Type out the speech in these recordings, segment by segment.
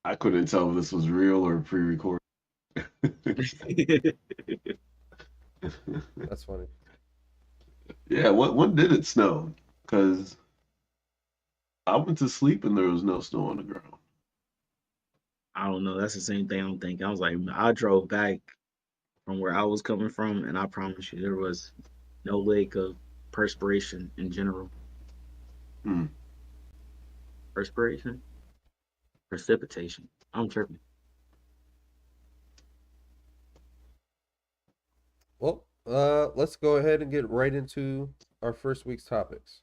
I couldn't tell if this was real or pre-recorded. That's funny. Yeah, when did it snow? Because I went to sleep and there was no snow on the ground. I don't know. That's the same thing I'm thinking. I was like, I drove back from where I was coming from, and I promise you, there was no lake of perspiration in general. Hmm. Perspiration, precipitation. I'm tripping. Well, let's go ahead and get right into our first week's topics.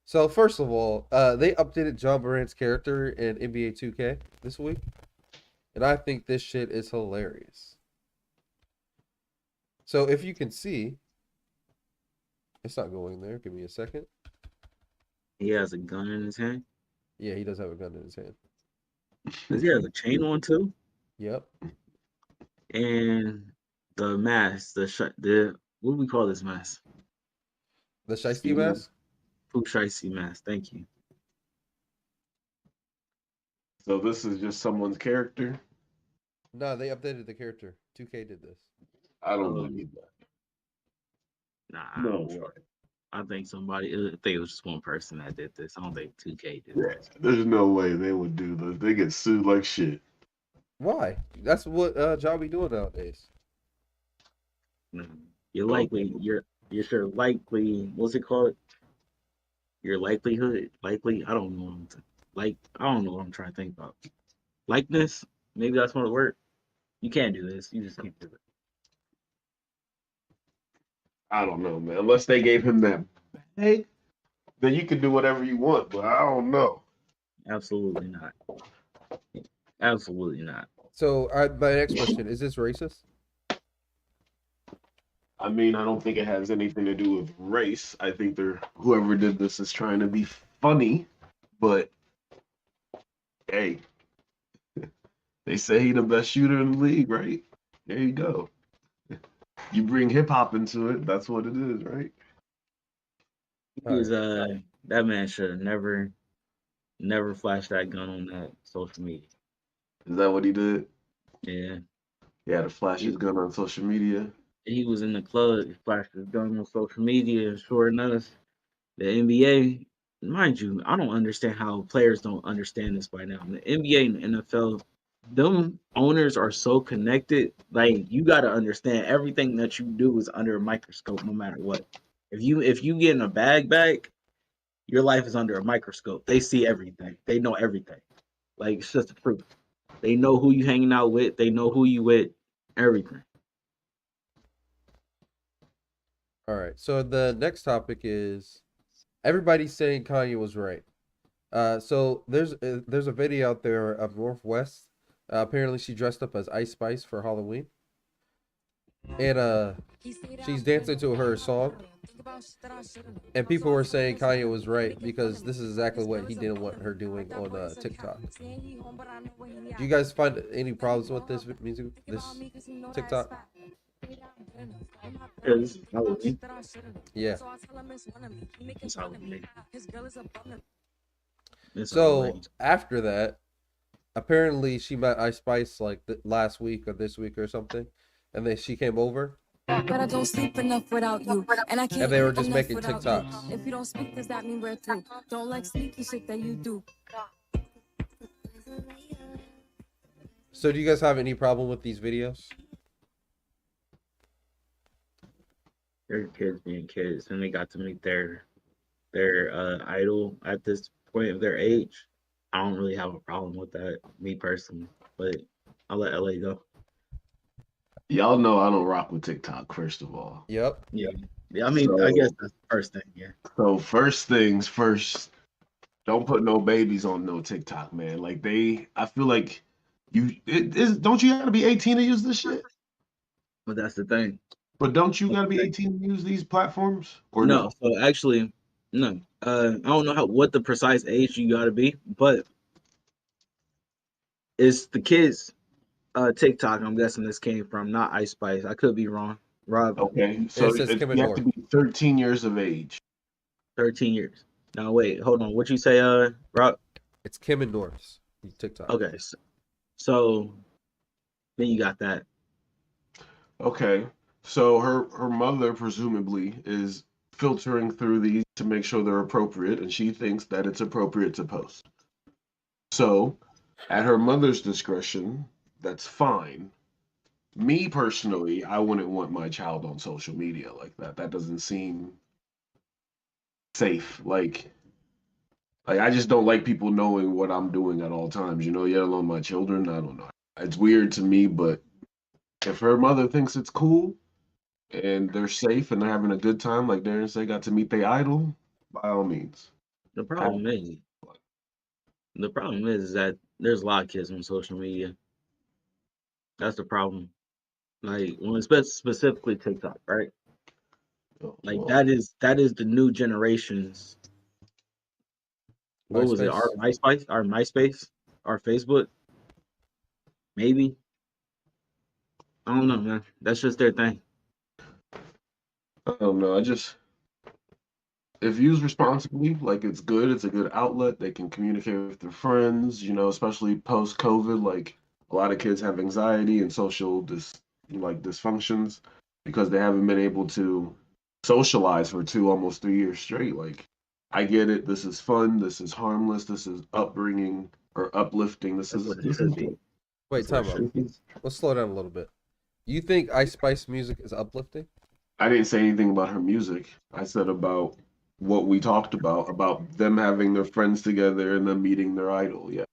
So first of all, they updated John Morant's character in NBA 2K this week, and I think this shit is hilarious. So if you can see, it's not going there. Give me a second. He has a gun in his hand. Yeah, he does have a gun in his hand. Does he have a chain on too? Yep. And the mask, the what do we call this mask? The Shiesty Ski mask. mask? Fushaishi mask. Thank you. So this is just someone's character. No, they updated the character. 2K did this. I don't Um, believe that. nah, No way. I think somebody. I think it was just one person that did this. I don't think 2K did Yeah, this. there's no way they would do this. They get sued like shit. Why? That's what John be doing nowadays. No. You're Oh, likely. You're sure likely. What's it called? Your likelihood. Likely. I don't know. I don't know what I'm trying to think about. Likeness. Maybe that's one of the word. You can't do this. You just can't do it. I don't know, man. Unless they gave him that bag, then you can do whatever you want. But I don't know. Absolutely not. Absolutely not. So, my next question is: this racist? I mean, I don't think it has anything to do with race. I think they're whoever did this is trying to be funny, but hey, they say he the best shooter in the league, right? There you go. You bring hip hop into it, that's what it is, right? He All was right. that man should have never flashed that gun on that social media. Is that what he did? Yeah. He had to flash his He, gun on social media. he was in the club, he flashed his gun on social media, and sure enough, the NBA, mind you, I don't understand how players don't understand this by now. The NBA and the NFL, them owners are so connected. Like you got to understand everything that you do is under a microscope, no matter what. If you get in a bag, your life is under a microscope. They see everything. They know everything. Like it's just the truth. They know who you hanging out with. They know who you with. Everything. All right. So the next topic is everybody's saying Kanye was right. So there's a video out there of Northwest. Apparently, she dressed up as Ice Spice for Halloween, and she's dancing to her song. And people were saying Kanye was right because this is exactly what he didn't want her doing on TikTok. Do you guys find any problems with this music, this TikTok? It's Halloween. Yeah. It's Halloween. It's So Halloween. after that, apparently she met Ice Spice like last week or this week or something, and then she came over But I don't sleep enough without you, and I can't and they were eat just enough making without TikToks. you. If you don't speak, does that mean we're through? Don't like sneaky shit that you do. So do you guys have any problem with these videos? They're kids being kids, and they got to meet their idol at this point of their age. I don't really have a problem with that, me personally. But I'll let LA go. Y'all know I don't rock with TikTok, first of all. Yep. Yeah. Yeah, I mean, I guess that's the first thing, yeah. So first things first, don't put no babies on no TikTok, man. Like I feel like don't you gotta be 18 to use this shit? But that's the thing. But don't you That's gotta the be thing. 18 to use these platforms? Or No, no? so actually, no. I don't know what the precise age you gotta be, but it's the kids TikTok. I'm guessing this came from, not Ice Spice. I could be wrong. Rob, Okay, It so says Kim and you have to North. be 13 years of age. 13 years. Now wait, hold on. What you say, Rob? It's Kim and Norris. TikTok. Okay, so then you got that. Okay. So her mother presumably is filtering through these to make sure they're appropriate, and she thinks that it's appropriate to post. So, at her mother's discretion, that's fine. Me personally, I wouldn't want my child on social media like that. That doesn't seem safe. Like I just don't like people knowing what I'm doing at all times, yet alone my children. I don't know. It's weird to me, but if her mother thinks it's cool and they're safe and they're having a good time, like Darren said, got to meet their idol, by all means. The problem is that there's a lot of kids on social media. That's the problem. Like when it's specifically TikTok, right? Like Well, that is the new generation's. What was it? Our MySpace, our Facebook, maybe. I don't know, man. That's just their thing. I don't know. If used responsibly, like it's good, it's a good outlet. They can communicate with their friends, especially post COVID. Like a lot of kids have anxiety and social dysfunctions because they haven't been able to socialize for almost 3 years straight. Like I get it. This is fun. This is harmless. This is upbringing or uplifting. This That's is what it this should is be. good. Wait, time out. Let's slow down a little bit. You think Ice Spice music is uplifting? I didn't say anything about her music. I said about what we talked about them having their friends together and them meeting their idol. Yeah,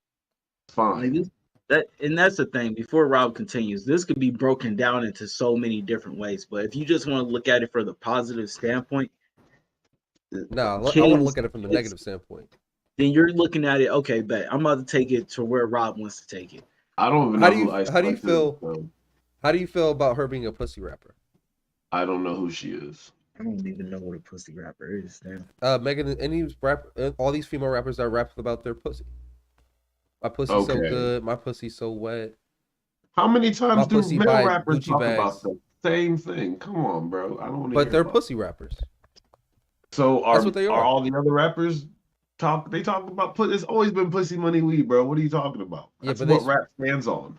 it's fine. Like that's the thing. Before Rob continues, this could be broken down into so many different ways. But if you just want to look at it for the positive standpoint, No, I want to look at it from the negative standpoint. Then you're looking at it. Okay, but I'm about to take it to where Rob wants to take it. I don't even know who Ice How do you Spice feel? is, so How do you feel about her being a pussy rapper? I don't know who she is. I don't even know what a pussy rapper is. Damn. Megan, all these female rappers that rap about their pussy. My pussy's so good. My pussy's so wet. How many times do pussy male buy rappers Gucci talk bags. about the same thing? Come on, bro. I don't want to. But they're pussy rappers. So That's what they are. Are all the other rappers talk? They talk about It's always been pussy money weed, bro. What are you talking about? That's but what rap stands on.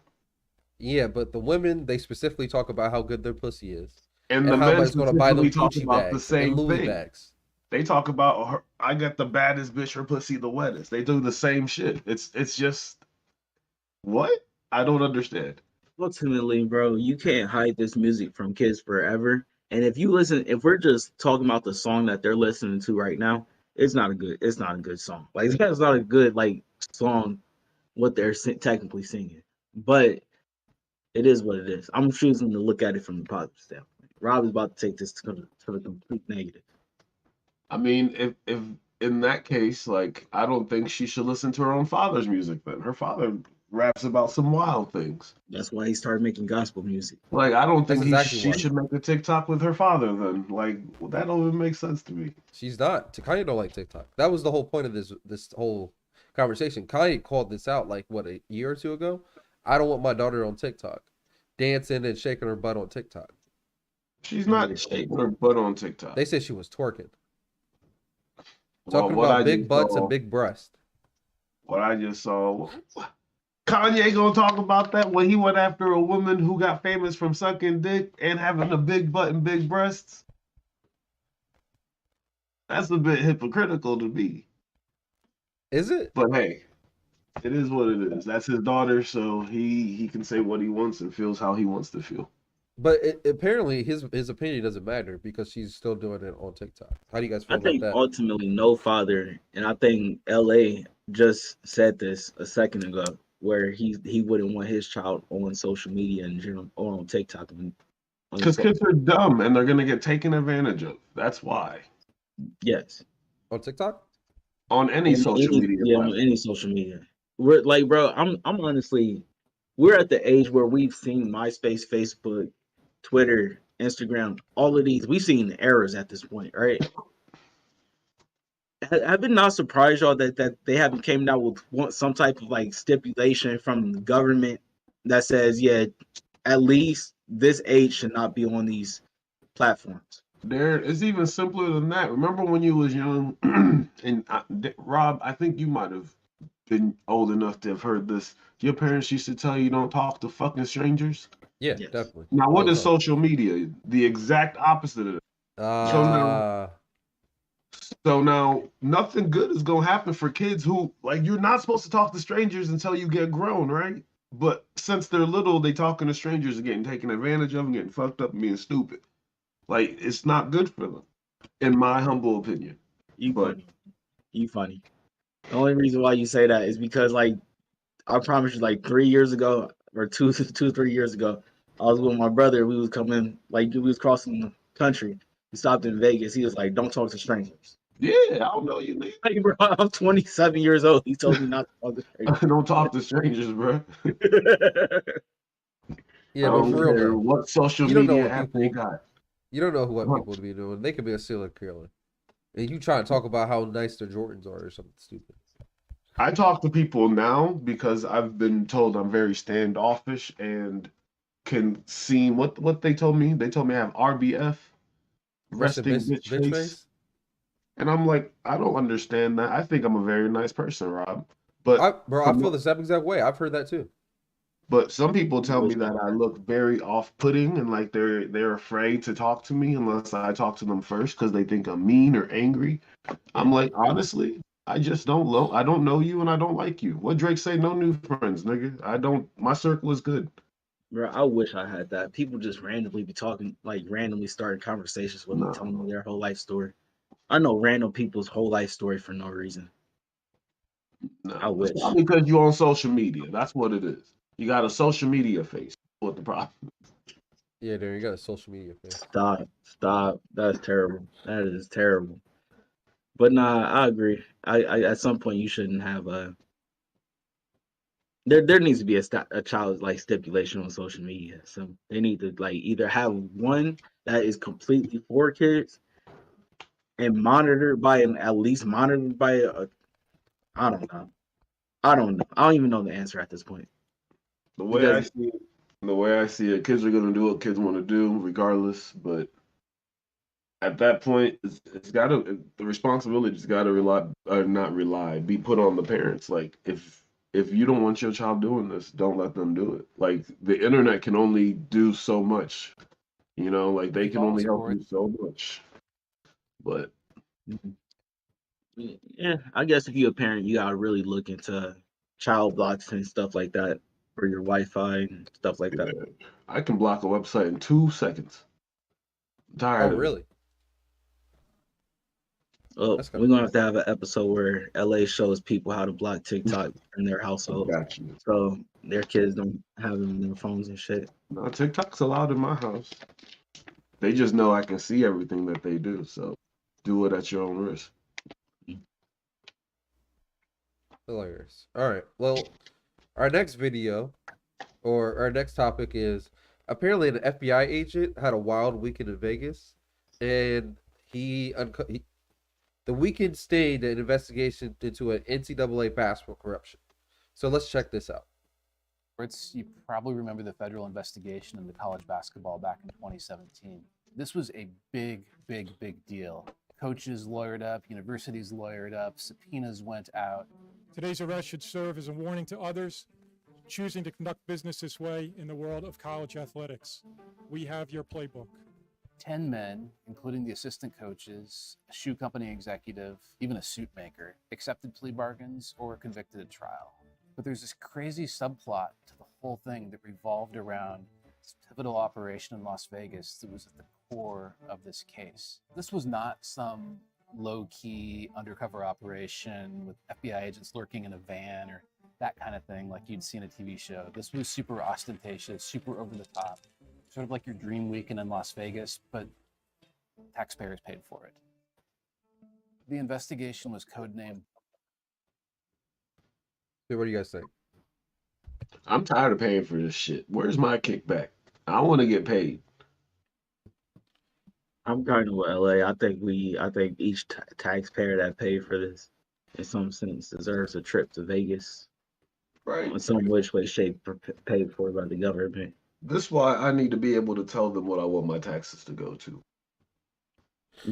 Yeah, but the women, they specifically talk about how good their pussy is. And the men going to buy them talk Gucci about bags the same and Louis thing. bags. They talk about I got the baddest bitch, her pussy the wettest. They do the same shit. It's just what? I don't understand. Ultimately, bro, you can't hide this music from kids forever. And if we're just talking about the song that they're listening to right now, it's not a good song. Like that's not a good song what they're technically singing. But it is what it is. I'm choosing to look at it from the positive standpoint. Rob is about to take this to the complete negative. I mean, if in that case, like, I don't think she should listen to her own father's music then. Her father raps about some wild things. That's why he started making gospel music. Like, I don't think she should make a TikTok with her father then. Like, that don't even make sense to me. She's not. Kanye don't like TikTok. That was the whole point of this whole conversation. Kanye called this out like what, a year or two ago. I don't want my daughter on TikTok, dancing and shaking her butt on TikTok. She's not shaking her butt on TikTok. They said she was twerking. Talking about big butts and big breasts. What I just saw, Kanye gonna talk about that when he went after a woman who got famous from sucking dick and having a big butt and big breasts. That's a bit hypocritical to me. Is it? But hey, it is what it is. That's his daughter, so he can say what he wants and feels how he wants to feel. But apparently his opinion doesn't matter because she's still doing it on TikTok. How do you guys feel about that? Ultimately, no father, and I think LA just said this a second ago, where he wouldn't want his child on social media in general or on TikTok. Because kids are dumb and they're gonna get taken advantage of. That's why. Yes. On TikTok? On any social media. Yeah, on any social media. We're like, bro, I'm honestly, we're at the age where we've seen MySpace, Facebook, Twitter, Instagram, all of these. We've seen the errors at this point, right? I've been not surprised, y'all, that they haven't came out with some type of stipulation from the government that says, yeah, at least this age should not be on these platforms. It's even simpler than that. Remember when you was young, and Rob, I think you might have been old enough to have heard this. Your parents used to tell you don't talk to fucking strangers. Yeah, Yes. definitely. Now, All what the is time. social media? The exact opposite of that. Uh, So now nothing good is gonna happen for kids who like you're not supposed to talk to strangers until you get grown, right? But since they're little, they talking to strangers and getting taken advantage of and getting fucked up and being stupid. Like it's not good for them, in my humble opinion. You But funny. You funny. The only reason why you say that is because, like, I promise you, like 3 years ago or 3 years ago, I was with my brother. We was coming, like, we was crossing the country. We stopped in Vegas. He was like, "Don't talk to strangers." yeah, I don't know you, nigga. Like, bro, I'm 27 years old. He told me not to talk to Don't talk to strangers, bro. strangers. yeah, I but don't for real care though, what social you don't know media what app they people got. you don't know what Huh. people would be doing. They could be a serial killer, and you try to talk about how nice their Jordans are or something stupid. I talk to people now because I've been told I'm very standoffish and can seem what they told me. They told me I have RBF, Rested resting bitch bitch face. face. And I'm like, I don't understand that. I think I'm a very nice person, Rob. But I feel the same exact way. I've heard that too. but some people tell me that I look very off-putting and like they're afraid to talk to me unless I talk to them first because they think I'm mean or angry. I'm like, honestly, I just I don't know you and I don't like you. What Drake say? No new friends, nigga. I don't. My circle is good. Bro, I wish I had that. People just randomly be talking, like randomly starting conversations with me, telling me No, their whole life story. I know random people's whole life story for no reason. I no. It's wish. probably because you on social media. That's what it is. You got a social media face. What the problem? Yeah, there you got a social media face. Stop. That's terrible. That is terrible. But nah, I agree. I at some point you shouldn't have a. There needs to be a child like stipulation on social media. So they need to like either have one that is completely for kids and monitored by an at least monitored by a. I don't know. I don't know. I don't even know the answer at this point The way I because see it, the way I see it, kids are gonna do what kids want to do, regardless. But at that point, it's gotta the responsibility's gotta rely or not rely, be put on the parents. Like if you don't want your child doing this, don't let them do it. Like the internet can only do so much, like they can only help you so much. But yeah, I guess if you're a parent, you gotta really look into child blocks and stuff like that for your Wi-Fi and stuff like yeah, that. I can block a website in 2 seconds. I'm Oh, tired of it. really? Oh, That's kind we're of gonna have crazy. to have an episode where LA shows people how to block TikTok in their household, Got you. so their kids don't have them in their phones and shit. No, TikTok's allowed in my house. They just know I can see everything that they do, so do it at your own risk. Hilarious. All right. Well, our next video or our next topic is apparently an FBI agent had a wild weekend in Vegas, and the weekend stayed an investigation into an NCAA basketball corruption. So let's check this out. You probably remember the federal investigation into college basketball back in 2017. This was a big deal. Coaches lawyered up, universities lawyered up, subpoenas went out. Today's arrest should serve as a warning to others choosing to conduct business this way in the world of college athletics. We have your playbook. 10 men, including the assistant coaches, a shoe company executive, even a suit maker, accepted plea bargains or were convicted at trial. But there's this crazy subplot to the whole thing that revolved around this pivotal operation in Las Vegas that was at the core of this case. This was not some low-key undercover operation with FBI agents lurking in a van or that kind of thing like you'd see in a TV show. This was super ostentatious, super over the top, sort of like your dream weekend in Las Vegas, but taxpayers paid for it. The investigation was codenamed. So what do you guys think? I'm tired of paying for this shit. Where's my kickback? I want to get paid. I'm kind of with LA. I think each taxpayer that paid for this, in some sense, deserves a trip to Vegas Right. in some which way, shape, paid for by the government. This is why I need to be able to tell them what I want my taxes to go to.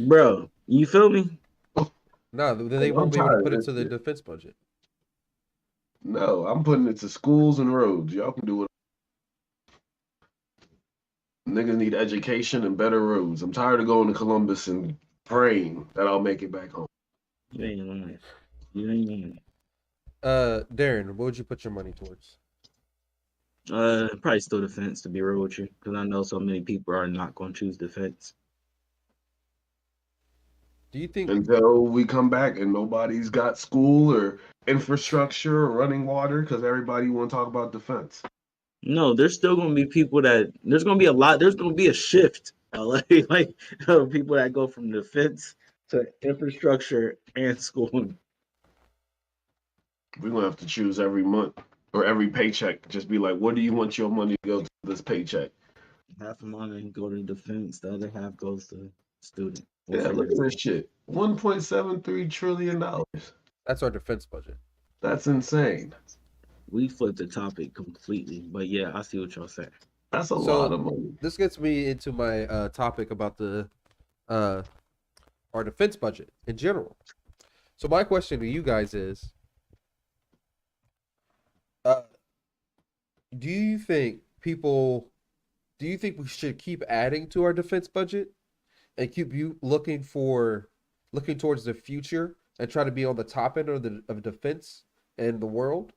Bro, you feel me? No, they I'm won't be able to tired put of it to this the shit. defense budget. No, I'm putting it to schools and roads. Y'all can do it. Niggas need education and better roads. I'm tired of going to Columbus and praying that I'll make it back home. You ain't lying. You ain't lying. Darren, what would you put your money towards? Probably still defense, to be real with you, because I know so many people are not going to choose defense. Do you think Until we come back and nobody's got school or infrastructure or running water, because everybody want to talk about defense. No, there's still going to be people that there's going to be a lot. There's going to be a shift, like people that go from defense to infrastructure and schooling. We're gonna have to choose every month or every paycheck. Just be like, what do you want your money to go to this paycheck? Half of mine go to defense, the other half goes to student. We'll Yeah, figure look it at out. this shit. $1.73 trillion. that's our defense budget? That's insane. We flipped the topic completely, but yeah, I see what y'all saying. That's a So- lot of money. This gets me into my topic about the our defense budget in general. So my question to you guys is, do you think we should keep adding to our defense budget and keep looking towards the future and try to be on the top end of defense in the world?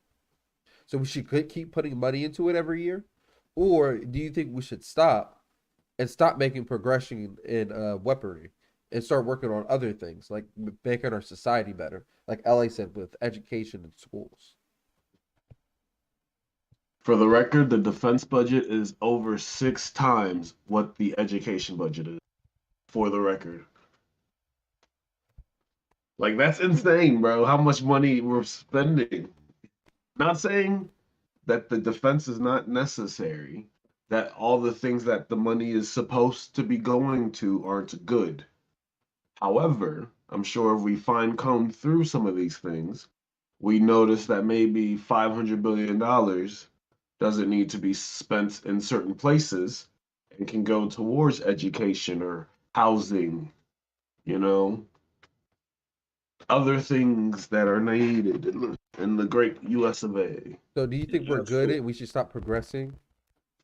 So we should keep putting money into it every year, or do you think we should stop making progression in weaponry and start working on other things like making our society better, like LA said, with education and schools? For the record, the defense budget is over 6 times what the education budget is. For the record. Like, that's insane, bro. How much money we're spending. Not saying that the defense is not necessary, that all the things that the money is supposed to be going to aren't good. However, I'm sure if we fine comb through some of these things, we notice that maybe $500 billion doesn't need to be spent in certain places and can go towards education or housing, you know, other things that are needed in the great US of A. So do you think we're That's good true. and we should stop progressing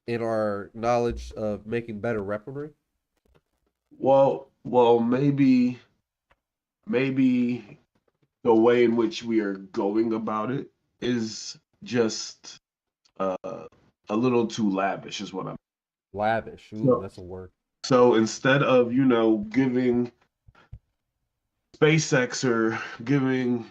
in our knowledge of making better weaponry? Well, maybe the way in which we are going about it is just a little too lavish, is what I'm. Lavish. Ooh, No. that's a word. So instead of, giving SpaceX or giving,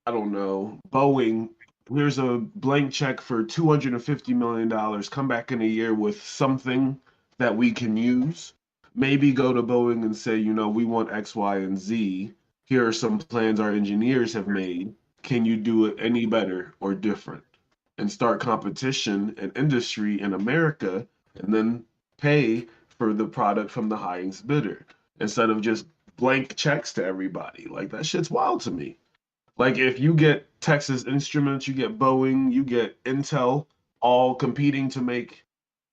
I don't know, Boeing, here's a blank check for $250 million, come back in a year with something that we can use. Maybe go to Boeing and say, we want X, Y, and Z. Here are some plans our engineers have made. Can you do it any better or different? And start competition and industry in America, and then pay for the product from the highest bidder instead of just blank checks to everybody. Like, that shit's wild to me. Like, if you get Texas Instruments, you get Boeing, you get Intel, all competing to make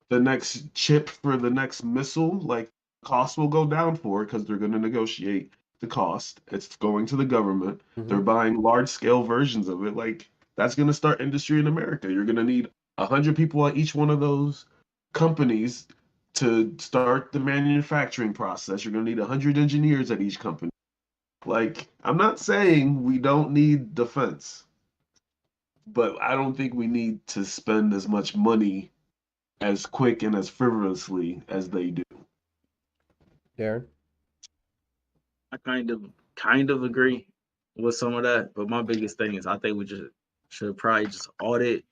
the next chip for the next missile, like, cost will go down for it because they're going to negotiate the cost. It's going to the government. They're buying large scale versions of it. Like, that's going to start industry in America. You're going to need 100 people at each one of those companies to start the manufacturing process. You're going to need 100 engineers at each company. Like, I'm not saying we don't need defense, but I don't think we need to spend as much money as quick and as frivolously as they do. Darren? I kind of agree with some of that, but my biggest thing is I think we just should probably just audit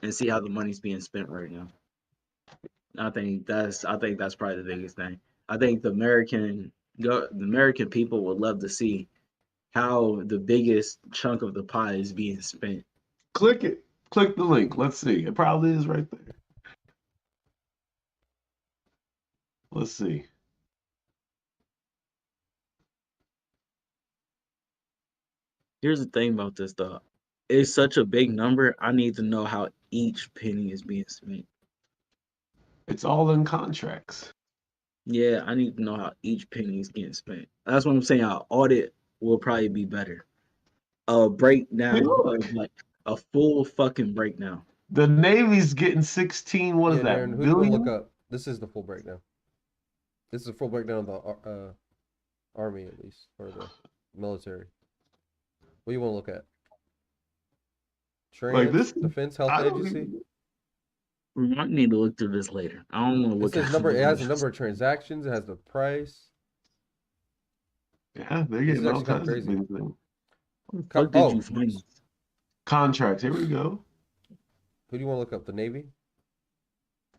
and see how the money's being spent right now. I think that's probably the biggest thing. I think the American people would love to see how the biggest chunk of the pie is being spent. Click it. Click the link. Let's see. It probably is right there. Let's see. Here's the thing about this though. It's such a big number. I need to know how each penny is being spent. It's all in contracts. Yeah, I need to know how each penny is getting spent. That's what I'm saying. Our audit will probably be better. A breakdown Hey, look. of like A full fucking breakdown. The Navy's getting 16. What is Yeah, that? Darren, who do you want to look Billion? up? This is the full breakdown. This is a full breakdown of the army, at least, or the military. What do you want to look at? Like Trans this? Defense Health I don't Agency. even. We might need to look through this later. I don't want to It look says at number. It has a numbers. number of transactions. It has the price. Yeah, they're This is getting all actually kind of kinds of crazy. things. There. What the fuck did Oh, you find? Contracts. Here we go. who do you want to look up? The Navy.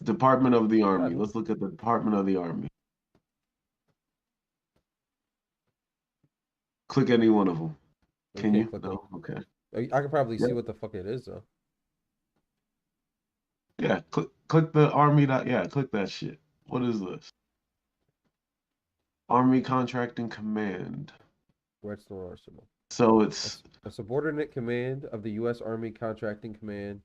Department of the Army. Got it. Let's look at the Department of the Army. Click any one of them. You Can can't you? click No. Okay. I can probably see Yeah. what the fuck it is though. Yeah. Click the Army. Yeah. Click that shit. What is this? Army Contracting Command. Redstone Arsenal. So it's A subordinate command of the U.S. Army Contracting Command.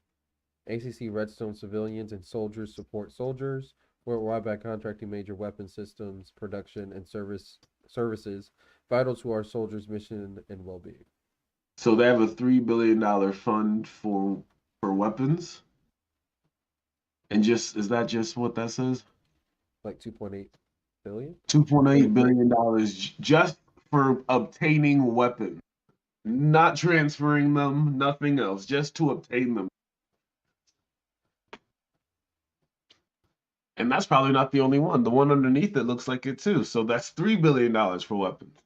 ACC Redstone civilians and soldiers support soldiers worldwide by contracting major weapon systems, production, and services vital to our soldiers' mission and well-being. so they have a $3 billion fund for weapons. And is that just what that says? Like 2.8 billion. $2.8 billion just for obtaining weapons, not transferring them, nothing else, just to obtain them. And that's probably not the only one. The one underneath it looks like it too. So that's $3 billion for weapons.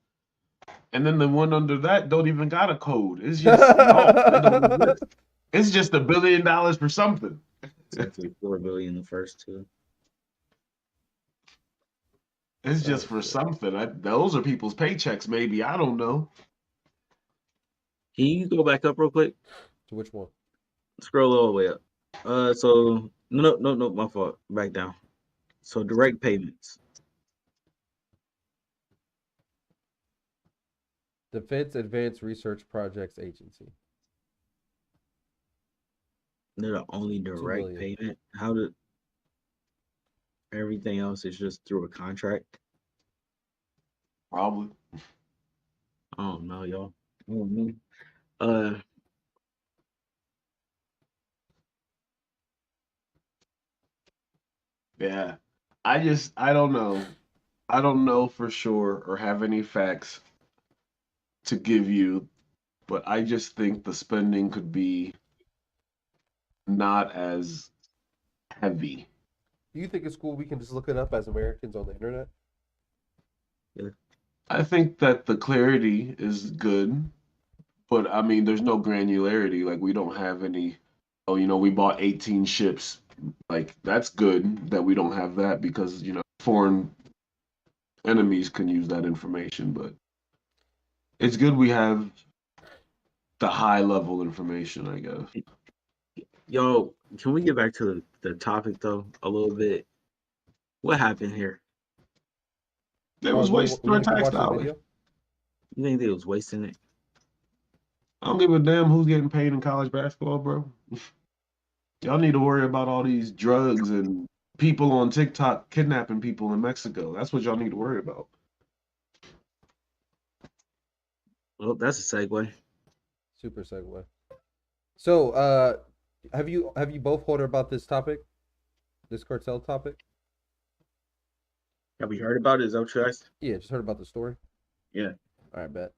And then the one under that don't even got a code. It's just no, it don't exist. It's just $1 billion for something. It's actually 4 billion the first two. It's just Oh, for shit. something. Those are people's paychecks, maybe. I don't know. Can you go back up real quick? To which one? Scroll all the way up. So no, my fault. Back down. So direct payments. Defense Advanced Research Projects Agency. They're the only direct billion. payment. How did everything else is just through a contract? Probably. I don't know, y'all. I don't know. Yeah. I don't know. I don't know for sure or have any facts to give you, but I just think the spending could be not as heavy. Do you think it's cool we can just look it up as Americans on the internet? I think that the clarity is good, but I mean, there's no granularity. Like, we don't have any, oh, we bought 18 ships. Like, that's good that we don't have that because, foreign enemies can use that information, but it's good we have the high level information, I guess. Yo, can we get back to the topic though a little bit? What happened here? It was wasting our you can tax watch the dollars. video? You think they was wasting it? I don't give a damn who's getting paid in college basketball, bro. Y'all need to worry about all these drugs and people on TikTok kidnapping people in Mexico. That's what y'all need to worry about. Well, that's a segue. Super segue. So, have you both heard about this topic? This cartel topic? Have we heard about it? Is that what you asked? Yeah, just heard about the story. Yeah. All right, bet.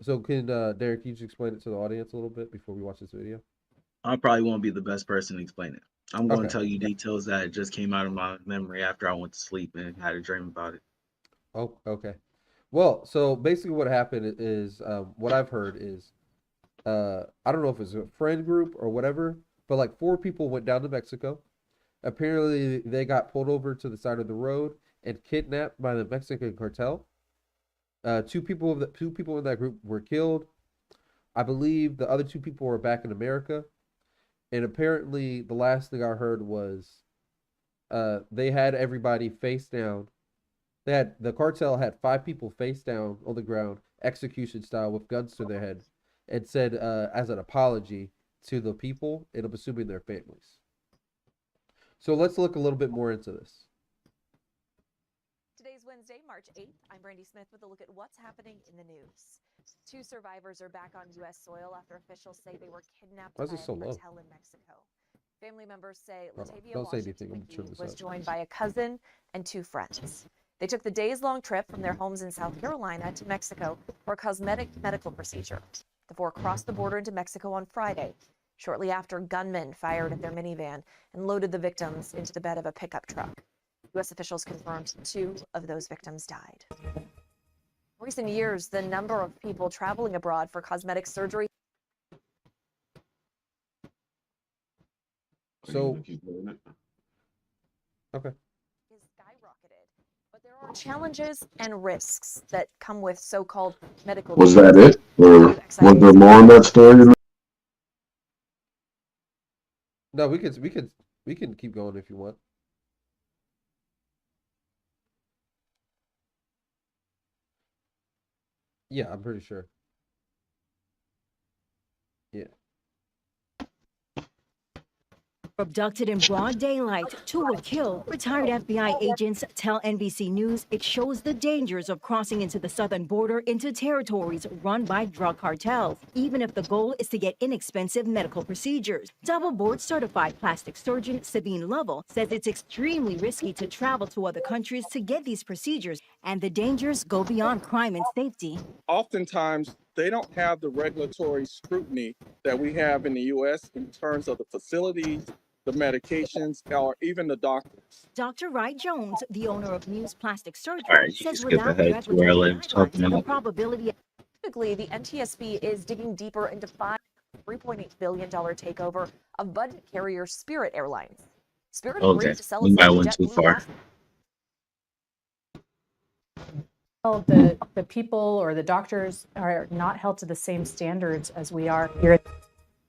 So can Derek, can you just explain it to the audience a little bit before we watch this video? I probably won't be the best person to explain it. I'm going to Okay. tell you details that just came out of my memory after I went to sleep and had a dream about it. Oh, okay. Well, so basically what happened is, what I've heard is, I don't know if it's a friend group or whatever, but like 4 people went down to Mexico. Apparently they got pulled over to the side of the road and kidnapped by the Mexican cartel. 2 people in that group were killed. I believe the other 2 people were back in America. And apparently the last thing I heard was, they had everybody face down. The cartel had 5 people face down on the ground, execution style, with guns to their head, and said, as an apology to the people, and I'm assuming their families. So let's look a little bit more into this. Today's Wednesday, March 8th. I'm Brandy Smith with a look at what's happening in the news. Two survivors are back on U.S. soil after officials say they were kidnapped Why is by it so a low? cartel in Mexico. Family members say Hold on, Latavia don't say Washington anything, I'm gonna turn McGee this was up. joined by a cousin and two friends. They took the days-long trip from their homes in South Carolina to Mexico for a cosmetic medical procedure. The four crossed the border into Mexico on Friday, shortly after gunmen fired at their minivan and loaded the victims into the bed of a pickup truck. U.S. officials confirmed 2 of those victims died. In recent years, the number of people traveling abroad for cosmetic surgery Are you So gonna keep doing it? okay. is skyrocketed, but there are challenges and risks that come with so-called medical Was that tourism. it, or was UXIA's there more on that story? No, we can keep going if you want. Yeah, I'm pretty sure. Yeah. Abducted in broad daylight, 2 were killed. Retired FBI agents tell NBC News it shows the dangers of crossing into the southern border into territories run by drug cartels, even if the goal is to get inexpensive medical procedures. Double board certified plastic surgeon Sabine Lovell says it's extremely risky to travel to other countries to get these procedures, and the dangers go beyond crime and safety. Oftentimes, they don't have the regulatory scrutiny that we have in the U.S. in terms of the facilities, the medications, or even the doctors. Dr. Wright Jones, the owner of Muse Plastic Surgery, All right, you can says skip without ahead to where I regulatory was talking guidelines, the about. probability of Typically, the NTSB is digging deeper into $3.8 billion takeover of budget carrier Spirit Airlines. Spirit agreed Okay, to sell we its might went too JetBlue far. The people or the doctors are not held to the same standards as we are here.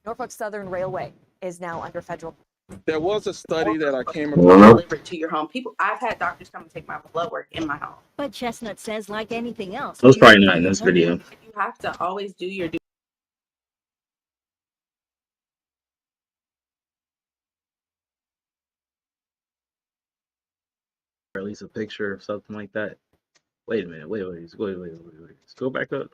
Norfolk Southern Railway is now under federal. There was a study that I came Uh-huh. across. Delivered to your home. I've had doctors come and take my blood work in my home. But Chestnut says, like anything else, That was you probably do not in your this video. homework. You have to always do your due. Or at least a picture of something like that. Wait a minute. Wait. Let's go back up.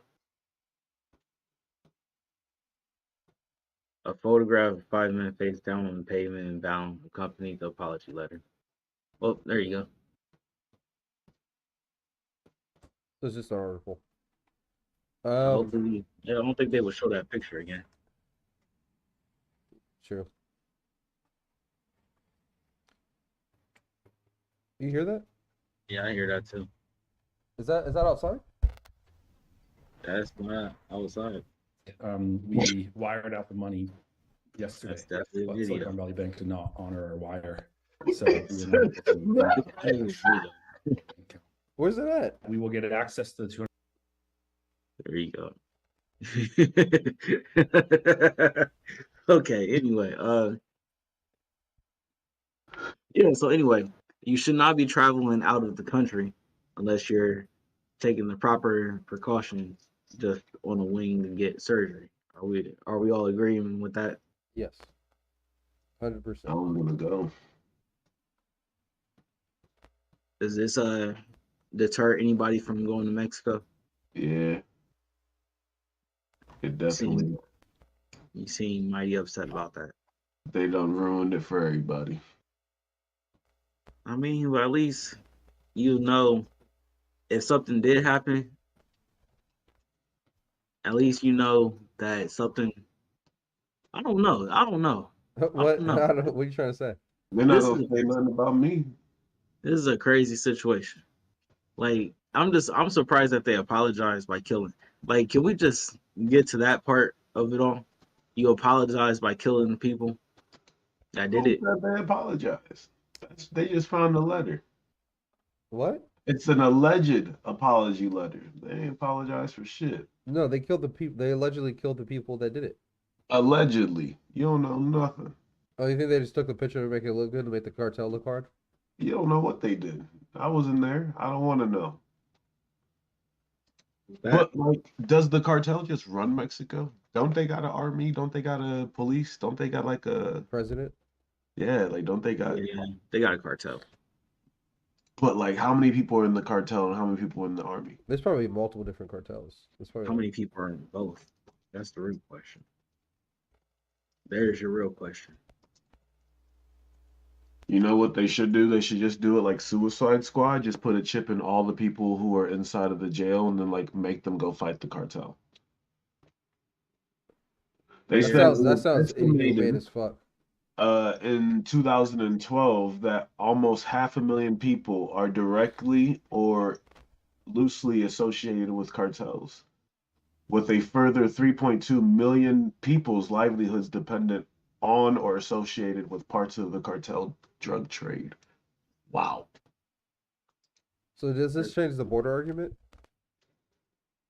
A photograph of 5 men face down on the pavement and bound, accompanied the apology letter. Well, there you go. This is just an article. Hopefully, I don't think they would show that picture again. True. You hear that? Yeah, I hear that too. Is that outside? That's not outside. We wired out the money yesterday, That's definitely a but video. Silicon Valley Bank did not honor our wire, so Where's it at? we will get access to the 200. There you go. Okay, anyway, yeah, so anyway, you should not be traveling out of the country unless you're taking the proper precautions just on a wing to get surgery. Are we all agreeing with that? Yes. 100%. I don't want to go. Does this deter anybody from going to Mexico? Yeah. It definitely. You seem mighty upset about that. They done ruined it for everybody. I mean, well, at least you know if something did happen, at least you know that something. I don't know. What? don't know. What are you trying to say? They're not This gonna is- say nothing about me. This is a crazy situation. Like, I'm surprised that they apologized by killing. Like, can we just get to that part of it all? You apologize by killing people that did it. They apologize. They just found the letter. What? It's an alleged apology letter. They ain't apologize for shit. No, they killed the people. They allegedly killed the people that did it. Allegedly. You don't know nothing. Oh, you think they just took the picture to make it look good, to make the cartel look hard? You don't know what they did. I wasn't there. I don't want to know. But like, does the cartel just run Mexico? Don't they got an army? Don't they got a police? Don't they got like a president? Yeah, like don't they got? Yeah, they got a cartel. But like, how many people are in the cartel and how many people are in the army? There's probably multiple different cartels. There's probably How many people are in both? That's the real question. There's your real question. You know what they should do? They should just do it like Suicide Squad. Just put a chip in all the people who are inside of the jail, and then like make them go fight the cartel. They that said sounds inhumane as fuck. in 2012 that almost 500,000 people are directly or loosely associated with cartels, with a further 3.2 million people's livelihoods dependent on or associated with parts of the cartel drug trade. Wow. So does this change the border argument?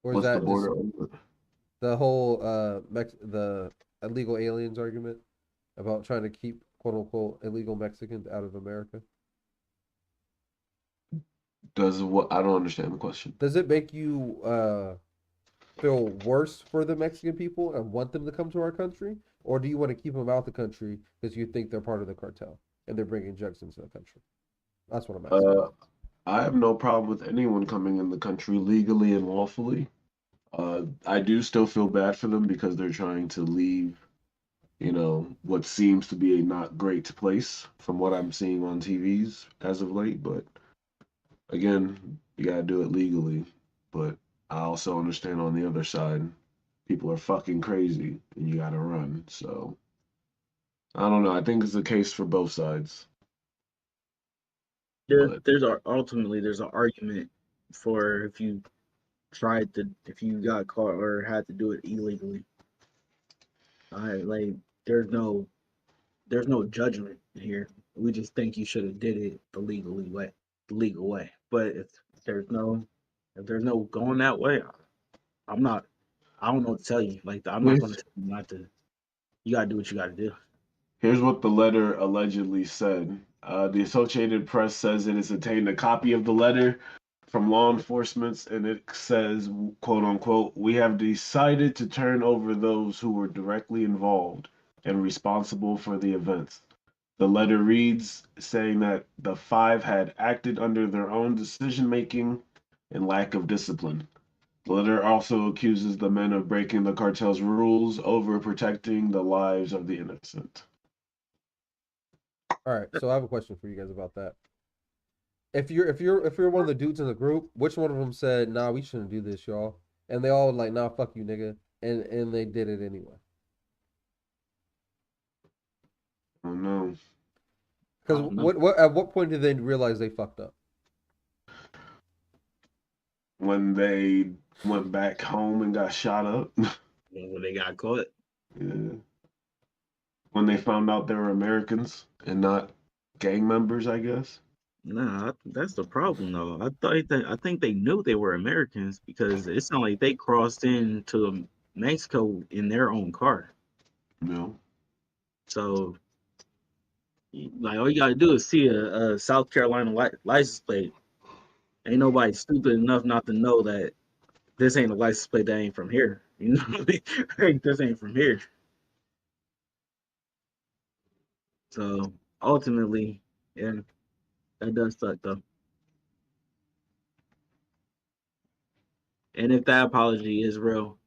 Or is What's the that border? just the whole the illegal aliens argument about trying to keep quote unquote illegal Mexicans out of America? Does what? I don't understand the question. Does it make you feel worse for the Mexican people and want them to come to our country, or do you want to keep them out the country because you think they're part of the cartel and they're bringing drugs into the country? That's what I'm asking. I have no problem with anyone coming in the country legally and lawfully. I do still feel bad for them because they're trying to leave, you know, what seems to be a not great place from what I'm seeing on TVs as of late. But again, you gotta do it legally. But I also understand on the other side, people are fucking crazy and you gotta run. So I don't know. I think it's a case for both sides. There's ultimately there's an argument for if you got caught or had to do it illegally. Like there's no judgment here. We just think you should have did it the legal way. But if there's no going that way, I don't know what to tell you. Like I'm not gonna tell you not to. You gotta do what you gotta do. Here's what the letter allegedly said. The Associated Press says it has obtained a copy of the letter from law enforcement, and it says, quote unquote, we have decided to turn over those who were directly involved and responsible for the events. The letter reads, saying that the five had acted under their own decision making and lack of discipline. The letter also accuses the men of breaking the cartel's rules over protecting the lives of the innocent. All right, so I have a question for you guys about that. If you're one of the dudes in the group, which one of them said, "Nah, we shouldn't do this, y'all," and they all like, "Nah, fuck you, nigga," and they did it anyway? Oh no. Because what at what point did they realize they fucked up? When they went back home and got shot up. When they got caught. Yeah. When they found out they were Americans and not gang members, I guess. Nah, that's the problem though. I think they knew they were Americans because it sounded like they crossed into Mexico in their own car. No. So, like, all you gotta do is see a South Carolina license plate. Ain't nobody stupid enough not to know that this ain't a license plate that ain't from here. You know what I mean? Like, this ain't from here. So ultimately, yeah, that does suck though. And if that apology is real,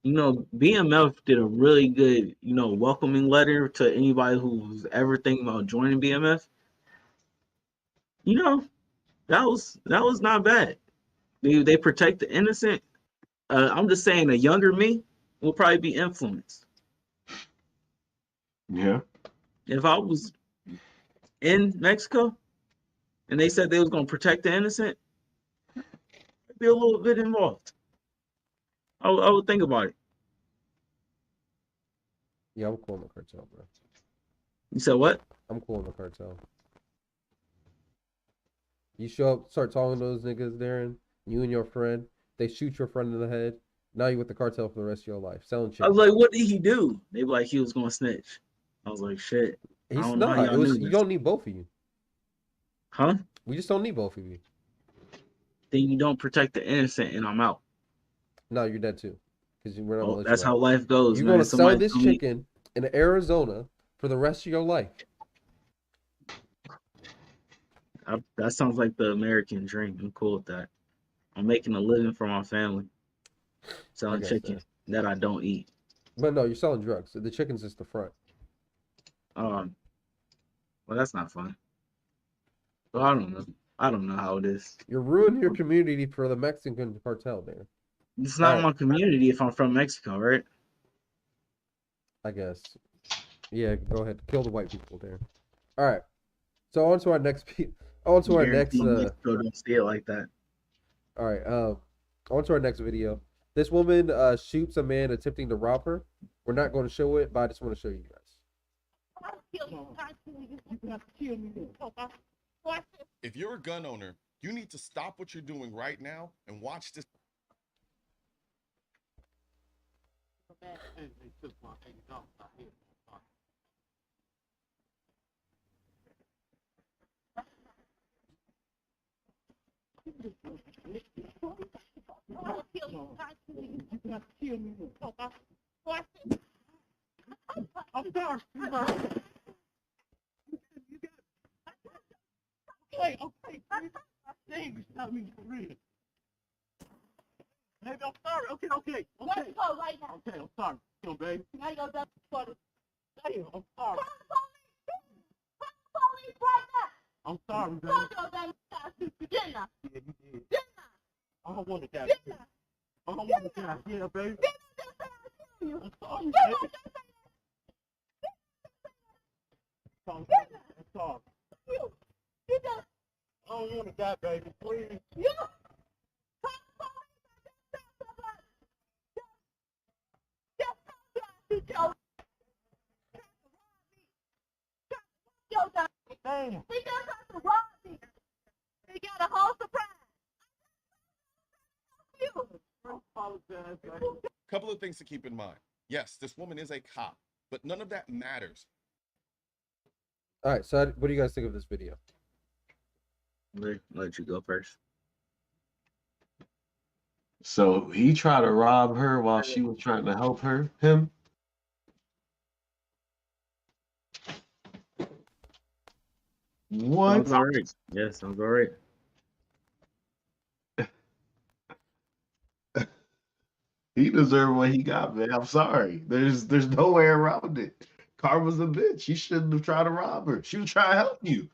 BMF did a really good, welcoming letter to anybody who's ever thinking about joining BMF. That was not bad. They protect the innocent. I'm just saying, a younger me will probably be influenced. Yeah. If I was in Mexico and they said they was going to protect the innocent, I'd be a little bit involved. I would think about it. Yeah, I'm cool in the cartel, bro. You said what? I'm cool in the cartel. You show up, start talking to those niggas, Darren, you and your friend, they shoot your friend in the head. Now you're with the cartel for the rest of your life. Selling chicken. I was like, what did he do? They were like, he was going to snitch. I was like, shit. He's not. You don't need both of you. Huh? We just don't need both of you. Then you don't protect the innocent and I'm out. No, you're dead too. Because we're not. That's how life goes. You're gonna sell this chicken in Arizona for the rest of your life. That sounds like the American dream. I'm cool with that. I'm making a living for my family, selling guess chicken that I don't eat. But no, you're selling drugs. The chicken's just the front. Well, that's not fun. Well, I don't know. I don't know how it is. You're ruining your community for the Mexican cartel, man. It's not my community if I'm from Mexico, right? I guess. Yeah, go ahead. Kill the white people there. All right. So on to our next. On to our next. Mexico don't see it like that. All right. On to our next video. This woman shoots a man attempting to rob her. We're not going to show it, but I just want to show you guys. If you're a gun owner, you need to stop what you're doing right now and watch this. I'm sorry. Okay. Things tell me for real. Baby, I'm sorry. Okay. Let's go right now. Okay, I'm sorry. Come on, baby. Now you go down for the. Damn, I'm sorry. Police right now. I'm sorry, baby. Don't go down the dinner. Yeah, you did. Dinner. I don't want to die. Dinner. I don't want to die. Yeah, baby. Dinner, I'm sorry, baby. I'm sorry. You just. I don't want to die, baby. Please. You. Damn. He just has to rob me. He got a whole surprise. Couple of things to keep in mind. Yes, this woman is a cop, but none of that matters. All right. So what do you guys think of this video? Let you go first. So he tried to rob her while she was trying to help him. What? Sounds all right. Yeah, sounds all right. He deserved what he got, man. I'm sorry. There's no way around it. Karma's a bitch. You shouldn't have tried to rob her. She was trying to help you.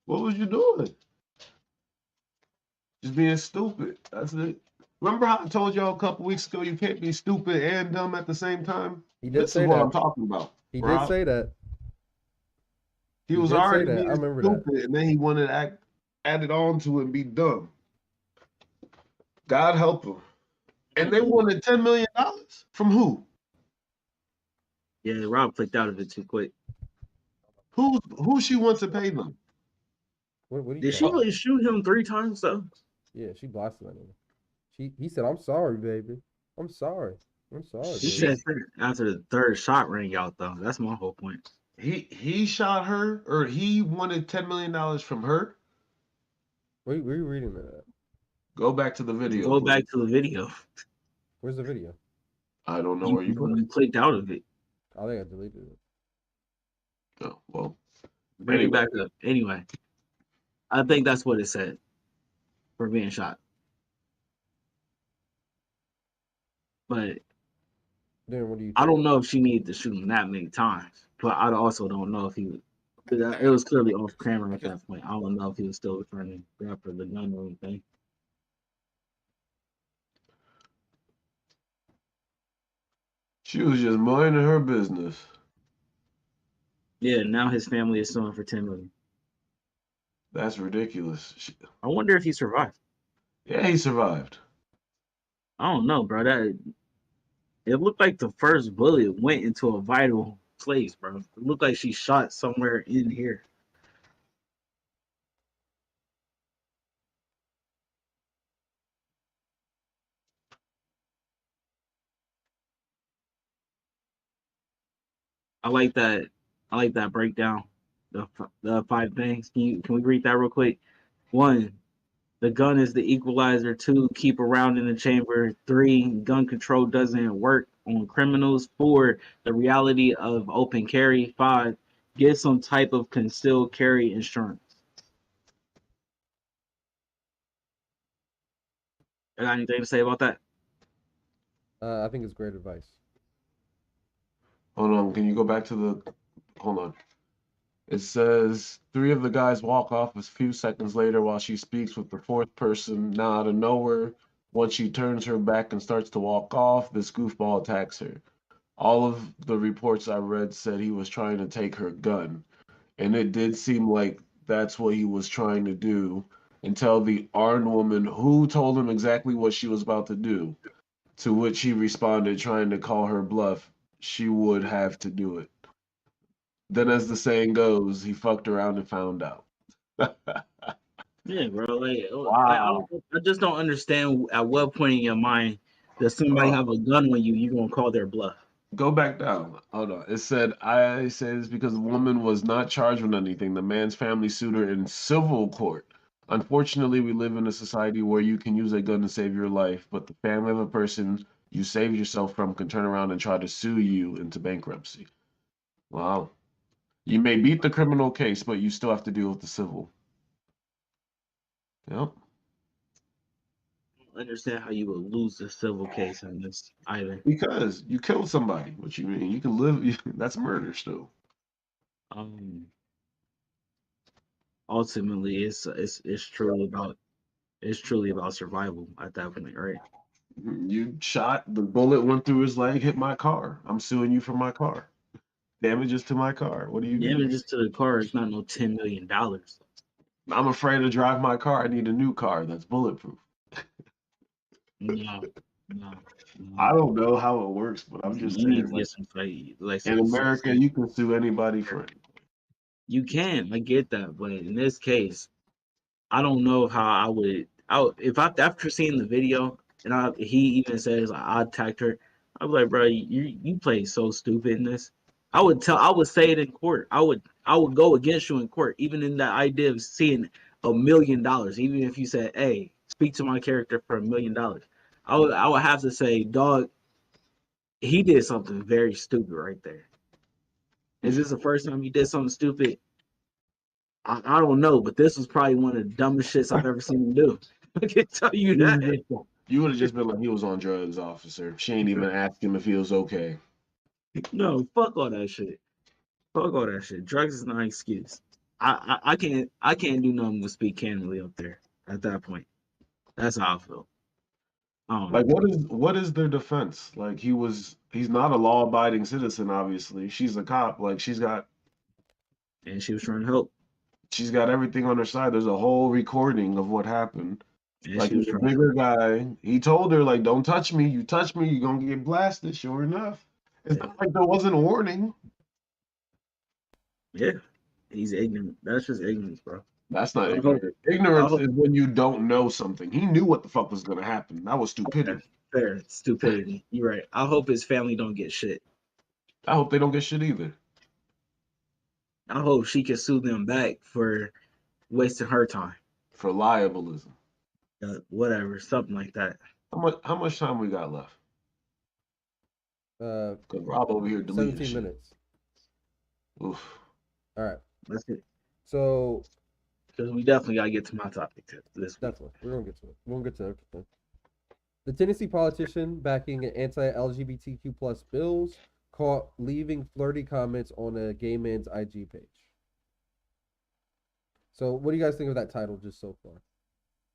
What was you doing? Just being stupid. That's it. Remember how I told y'all a couple weeks ago you can't be stupid and dumb at the same time? He did This say is what that. I'm talking about. He Rob. did say that. He He was did say already that. I being remember that. stupid, and then he wanted to add it on to it and be dumb. God help him. And they wanted $10 million from who? Yeah, Rob clicked out of it too quick. Who she wants to pay them? What Did she really shoot him 3 times though? Yeah, she blasted at him. He said, "I'm sorry, baby. I'm sorry. I'm sorry." He Baby. said after the 3rd shot rang out though. That's my whole point. He shot her, or he wanted $10 million from her? Where are you reading that at? Go back to the video. Go please. back to the video. Where's the video? I don't know where you put it. clicked out of it. I think I deleted it. Oh, well. Bring Anyway. it back up. Anyway, I think that's what it said for being shot. But Then what do you? I don't know if she needed to shoot him that many times. But I also don't know if he was. It was clearly off camera at that point. I don't know if he was still trying to grab for the gun or anything. She was just minding her business. Yeah, now his family is suing for $10 million. That's ridiculous. I wonder if he survived. Yeah, he survived. I don't know, bro. It looked like the first bullet went into a vital place, bro. It looked like she shot somewhere in here. I like that. I like that breakdown. The 5 things. Can we read that real quick? 1, the gun is the equalizer. 2, keep a round in the chamber. 3, gun control doesn't work on criminals. 4, the reality of open carry. 5, get some type of concealed carry insurance. You got anything to say about that? I think it's great advice. Hold on, can you go back to the? Hold on. It says 3 of the guys walk off a few seconds later while she speaks with the 4th person. Now out of nowhere, once she turns her back and starts to walk off, this goofball attacks her. All of the reports I read said he was trying to take her gun, and it did seem like that's what he was trying to do until the armed woman who told him exactly what she was about to do, to which he responded trying to call her bluff. She would have to do it. Then, as the saying goes, he fucked around and found out. Yeah, bro. Like, Wow. I just don't understand at what point in your mind does somebody have a gun on you, you're gonna call their bluff. Go back down. Hold on. It said, I say this because the woman was not charged with anything. The man's family sued her in civil court. Unfortunately, we live in a society where you can use a gun to save your life, but the family of a person you saved yourself from can turn around and try to sue you into bankruptcy. Wow. You may beat the criminal case, but you still have to deal with the civil. Yep. I don't understand how you would lose the civil case in this either. Because you killed somebody. What you mean? You can live. That's murder still. Ultimately, it's truly about survival at that point, right? You shot, the bullet went through his leg, hit my car. I'm suing you for my car. Damages to my car. What do you do? Damages to the car is not no $10 million. I'm afraid to drive my car. I need a new car that's bulletproof. No. I don't know how it works, but I'm just You need saying. to get some like In America, you can sue anybody for anything. You can, I get that, but in this case, I don't know how I would. If after seeing the video and he even says like, I attacked her, I'd be like, bro, you play so stupid in this. I would say it in court. I would go against you in court, even in the idea of seeing $1 million. Even if you said, hey, speak to my character for $1 million, I would have to say, dog, he did something very stupid right there. Is this the first time he did something stupid? I don't know, but this was probably one of the dumbest shits I've ever seen him do. I can tell you that. You would have just been like, he was on drugs, officer. She ain't even asked him if he was okay. No, fuck all that shit. Fuck all that shit. Drugs is not an excuse. I can't do nothing but speak candidly up there at that point. That's how I feel. Like, what is their defense? Like, he's not a law abiding citizen, obviously. She's a cop. Like, and she was trying to help. She's got everything on her side. There's a whole recording of what happened. And like, she was he's a trying to bigger guy. He told her, like, don't touch me. You touch me, you're gonna get blasted. Sure enough. It's not like there wasn't a warning. Yeah. He's ignorant. That's just ignorance, bro. That's not ignorance. Ignorance is when you don't know something. He knew what the fuck was gonna happen. That was stupidity. Fair stupidity. You're right. I hope his family don't get shit. I hope they don't get shit either. I hope she can sue them back for wasting her time. For liabilism. Whatever, something like that. How much time we got left? Cause Rob over here deleting 17 shit. minutes. Oof. All right. That's it. So, because we definitely gotta get to my topic this week. Definitely, we're gonna get to it. We're gonna get to everything. The Tennessee politician backing anti-LGBTQ plus bills caught leaving flirty comments on a gay man's IG page. So, what do you guys think of that title just so far?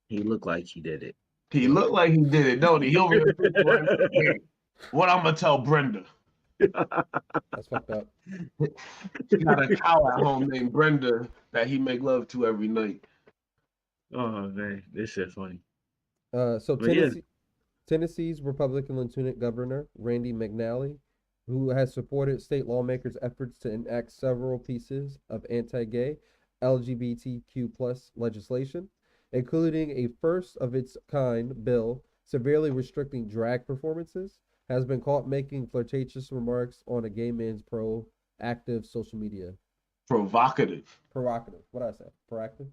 He looked like he did it. He looked like he did it, don't he? He over here thinking like, "Hey, what I'm gonna tell Brenda?" That's fucked up. He got a cow at home named Brenda that he make love to every night. Oh man, this shit funny. So But yeah. Tennessee's Republican Lieutenant Governor Randy McNally, who has supported state lawmakers' efforts to enact several pieces of anti-gay LGBTQ plus legislation, including a first of its kind bill severely restricting drag performances, has been caught making flirtatious remarks on a gay man's proactive social media. Provocative. Provocative. What did I say? Proactive?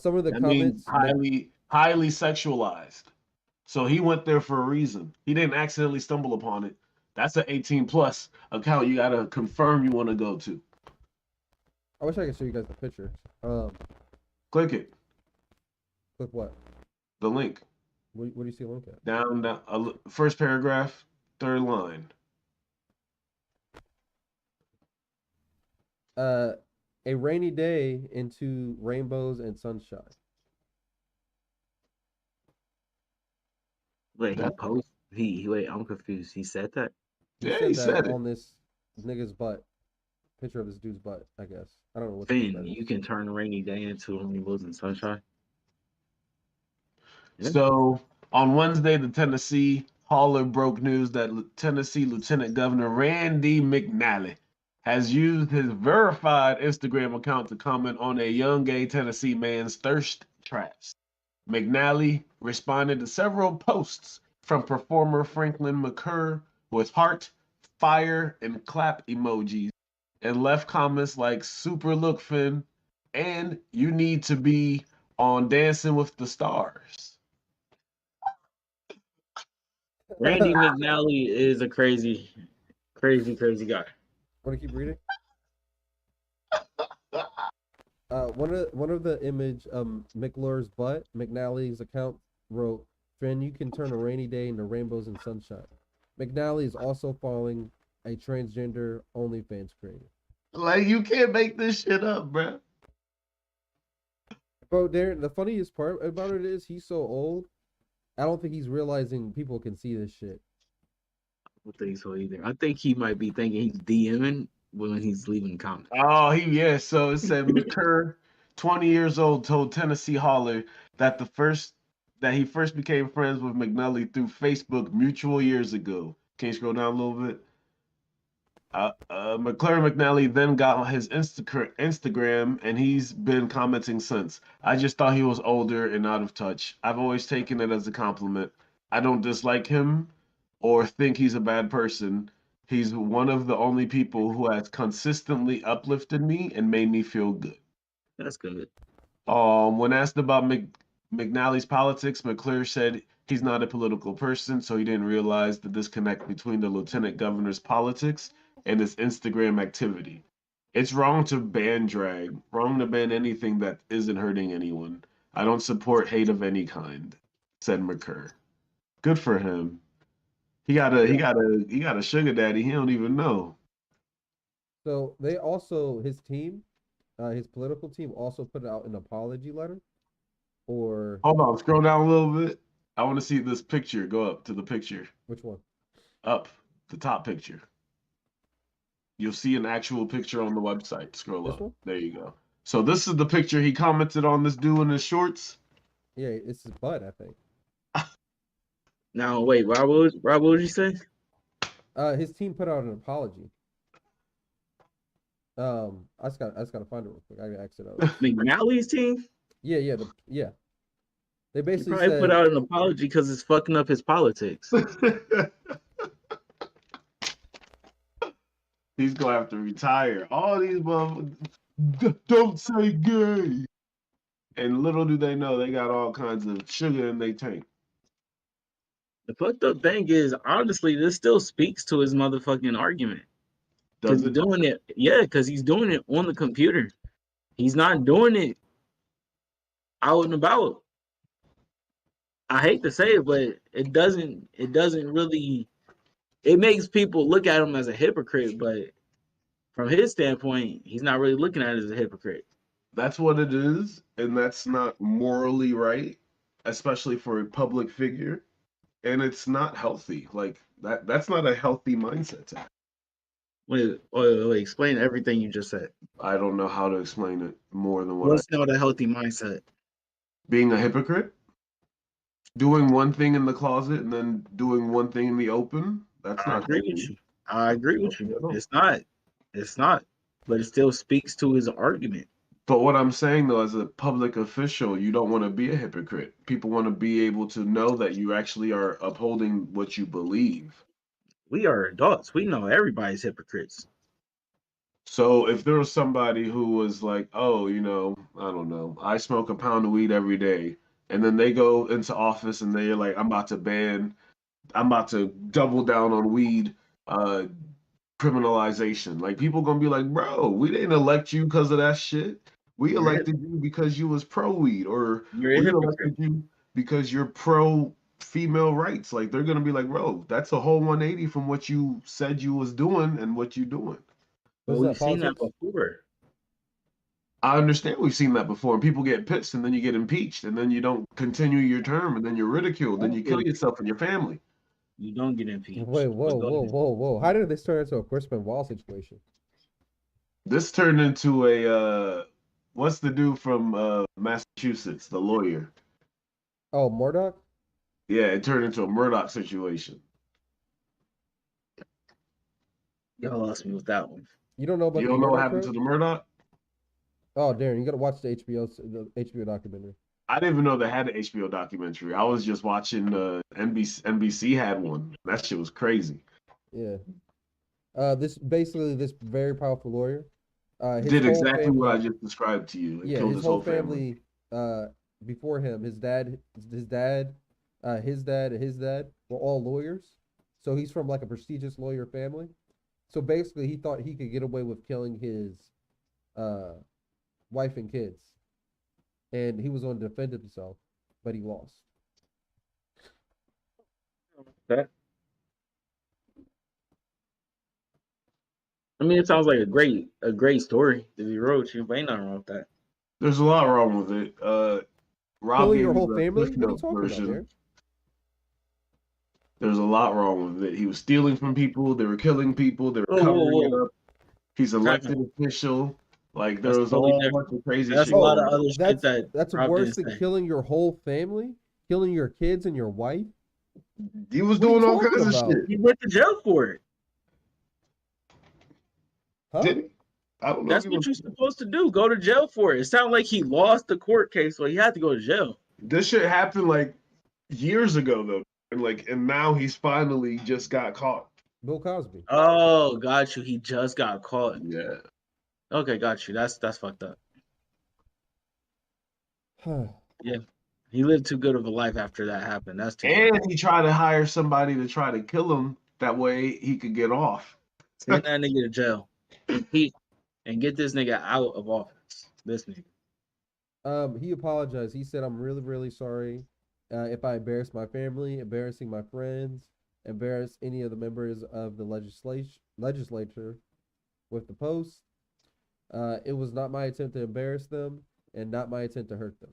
Some of the That comments means highly sexualized. So he went there for a reason. He didn't accidentally stumble upon it. That's an 18 plus account you gotta confirm you want to go to. I wish I could show you guys the picture. Click it. Click what? the link. What do you see a link at? Down, first paragraph, third line. A rainy day into rainbows and sunshine. Wait, wait, I'm confused. He said that? He said that on this nigga's butt. Picture of this dude's butt, I guess. I don't know what Finn, you can turn a rainy day into rainbows and sunshine. Yeah. So on Wednesday, the Tennessee Hauler broke news that Tennessee Lieutenant Governor Randy McNally has used his verified Instagram account to comment on a young gay Tennessee man's thirst traps. McNally responded to several posts from performer Franklin McCurr with heart, fire, and clap emojis, and left comments like "super look, Finn," and "you need to be on Dancing with the Stars." Randy McNally is a crazy guy. Want to keep reading? One of the image McLure's butt, McNally's account wrote, "Finn, you can turn a rainy day into rainbows and sunshine." McNally is also following a transgender OnlyFans creator. Like, you can't make this shit up, bro. Bro, Darren, the funniest part about it is he's so old. I don't think he's realizing people can see this shit. I don't think so either. I think he might be thinking he's DMing when he's leaving comments. Oh, so it said McCurr, 20 years old, told Tennessee Hauler that he first became friends with McNally through Facebook mutual years ago. Can you scroll down a little bit? McNally then got his Instagram, and he's been commenting since. "I just thought he was older and out of touch. I've always taken it as a compliment. I don't dislike him or think he's a bad person. He's one of the only people who has consistently uplifted me and made me feel good." That's good. When asked about McNally's politics, McClure said he's not a political person, so he didn't realize the disconnect between the lieutenant governor's politics and his Instagram activity. "It's wrong to ban drag, wrong to ban anything that isn't hurting anyone. I don't support hate of any kind," said McCurr. Good for him. He got a sugar daddy. He don't even know. So they also, his team, his political team also put out an apology letter. Or hold on, scroll down a little bit. I want to see this picture. Go up to the picture. Which one? Up, the top picture. You'll see an actual picture on the website. Scroll up. There you go. So this is the picture he commented on this dude in his shorts. Yeah, it's his butt, I think. Now wait, Rob, what would you say? His team put out an apology. I just gotta find it real quick. I gotta exit out. McNally's team? Yeah. They basically probably said, put out an apology because it's fucking up his politics. He's gonna have to retire. All these motherfuckers don't say gay. And little do they know, they got all kinds of sugar in their tank. The fucked up thing is, honestly, this still speaks to his motherfucking argument. Because he's doing it, because he's doing it on the computer. He's not doing it out and about. I hate to say it, but it doesn't really. It makes people look at him as a hypocrite, but from his standpoint, he's not really looking at it as a hypocrite. That's what it is, and that's not morally right, especially for a public figure. And it's not healthy. Like that's not a healthy mindset to have. Wait, explain everything you just said. I don't know how to explain it more than what What's not a healthy mindset? Being a hypocrite? Doing one thing in the closet and then doing one thing in the open? That's not agree with you. I agree with you. It's not. But it still speaks to his argument. But what I'm saying though, as a public official, you don't want to be a hypocrite. People want to be able to know that you actually are upholding what you believe. We are adults. We know everybody's hypocrites. So if there was somebody who was like, oh, I don't know, I smoke a pound of weed every day, and then they go into office and they're like, I'm about to double down on weed criminalization. Like, people gonna be like, bro, we didn't elect you because of that shit. We elected you because you was pro weed, or we elected you because you're pro female rights. Like they're gonna be like, bro, that's a whole 180 from what you said you was doing and what you doing. But we've seen that before. I understand we've seen that before, and people get pissed, and then you get impeached, and then you don't continue your term, and then you're ridiculed, then you kill yourself and your family. You don't get impeached. Wait, whoa. How did this turn into a Chris Benoit situation? This turned into a what's the dude from Massachusetts, the lawyer? Oh, Murdoch? Yeah, it turned into a Murdoch situation. Y'all lost me with that one. You don't know about You the don't know what Murdoch happened probe? to the Murdoch? Oh, Darren, you gotta watch the HBO documentary. I didn't even know they had an HBO documentary. I was just watching NBC had one. That shit was crazy. Yeah. This very powerful lawyer. His Did whole exactly what I family- just described to you. It Yeah, killed his whole family. Before him, his dad, and his dad were all lawyers. So he's from like a prestigious lawyer family. So basically, he thought he could get away with killing his wife and kids, and he was going to defend himself, but he lost. That. I mean, it sounds like a great story to be wrote. You ain't nothing wrong with that. There's a lot wrong with it. Rob Killing gave your you whole the family? Cliff What are you Notes talking about, version. Darren? There's a lot wrong with it. He was stealing from people. They were killing people. They were Whoa, covering whoa. it up. He's an elected official. Like there That's was a totally whole different. bunch of crazy That's shit. a lot of going on. other shit that That's Rob worse didn't than say. killing your whole family, killing your kids and your wife. He was What are you doing all talking kinds of about? shit. He went to jail for it. Huh? Did he? I don't know. That's what you're supposed to do. Go to jail for it. It sounded like he lost the court case, so he had to go to jail. This shit happened like years ago though, and now he's finally just got caught. Bill Cosby. Oh, got you. He just got caught. Yeah. Okay, got you. That's fucked up. Yeah. He lived too good of a life after that happened. That's too And he tried to hire somebody to try to kill him. That way he could get off. Send that nigga to jail. And get this nigga out of office. This nigga. He apologized. He said, "I'm really, really sorry if I embarrassed my family, embarrassing my friends, embarrass any of the members of the legislature with the post. It was not my intent to embarrass them and not my intent to hurt them."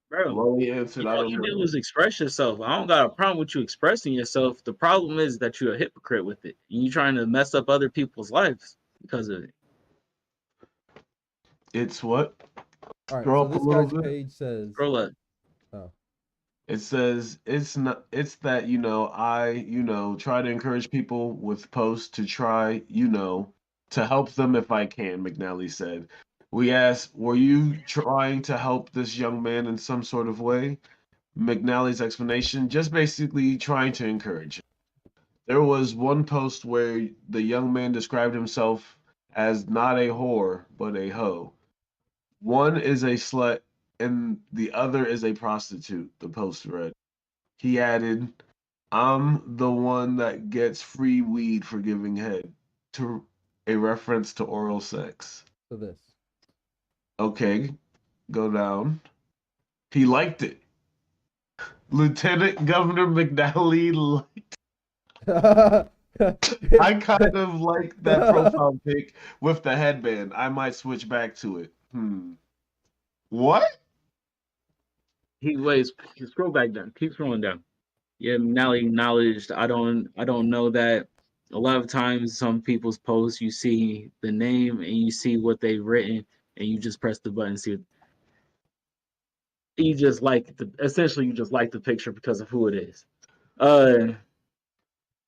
Bro, Well, he answered, I all don't you know. did was express yourself. I don't got a problem with you expressing yourself. The problem is that you're a hypocrite with it. And you're trying to mess up other people's lives because of it. It's what? All right, Scroll so up this a little guy's bit. page says, Scroll up. Oh. It says it's that, I try to encourage people with posts to try, to help them if I can, McNally said. We asked, were you trying to help this young man in some sort of way? McNally's explanation, just basically trying to encourage him. There was one post where the young man described himself as not a whore, but a hoe. One is a slut and the other is a prostitute, the post read. He added, I'm the one that gets free weed for giving head, to a reference to oral sex. So this. Okay, go down. He liked it. Lieutenant Governor McNally liked it. I kind of like that profile pic with the headband. I might switch back to it. What? Scroll back down. Keep scrolling down. Yeah, McNally acknowledged. I don't know that. A lot of times, some people's posts, you see the name and you see what they've written, and you just press the button. And see, you just like the picture because of who it is.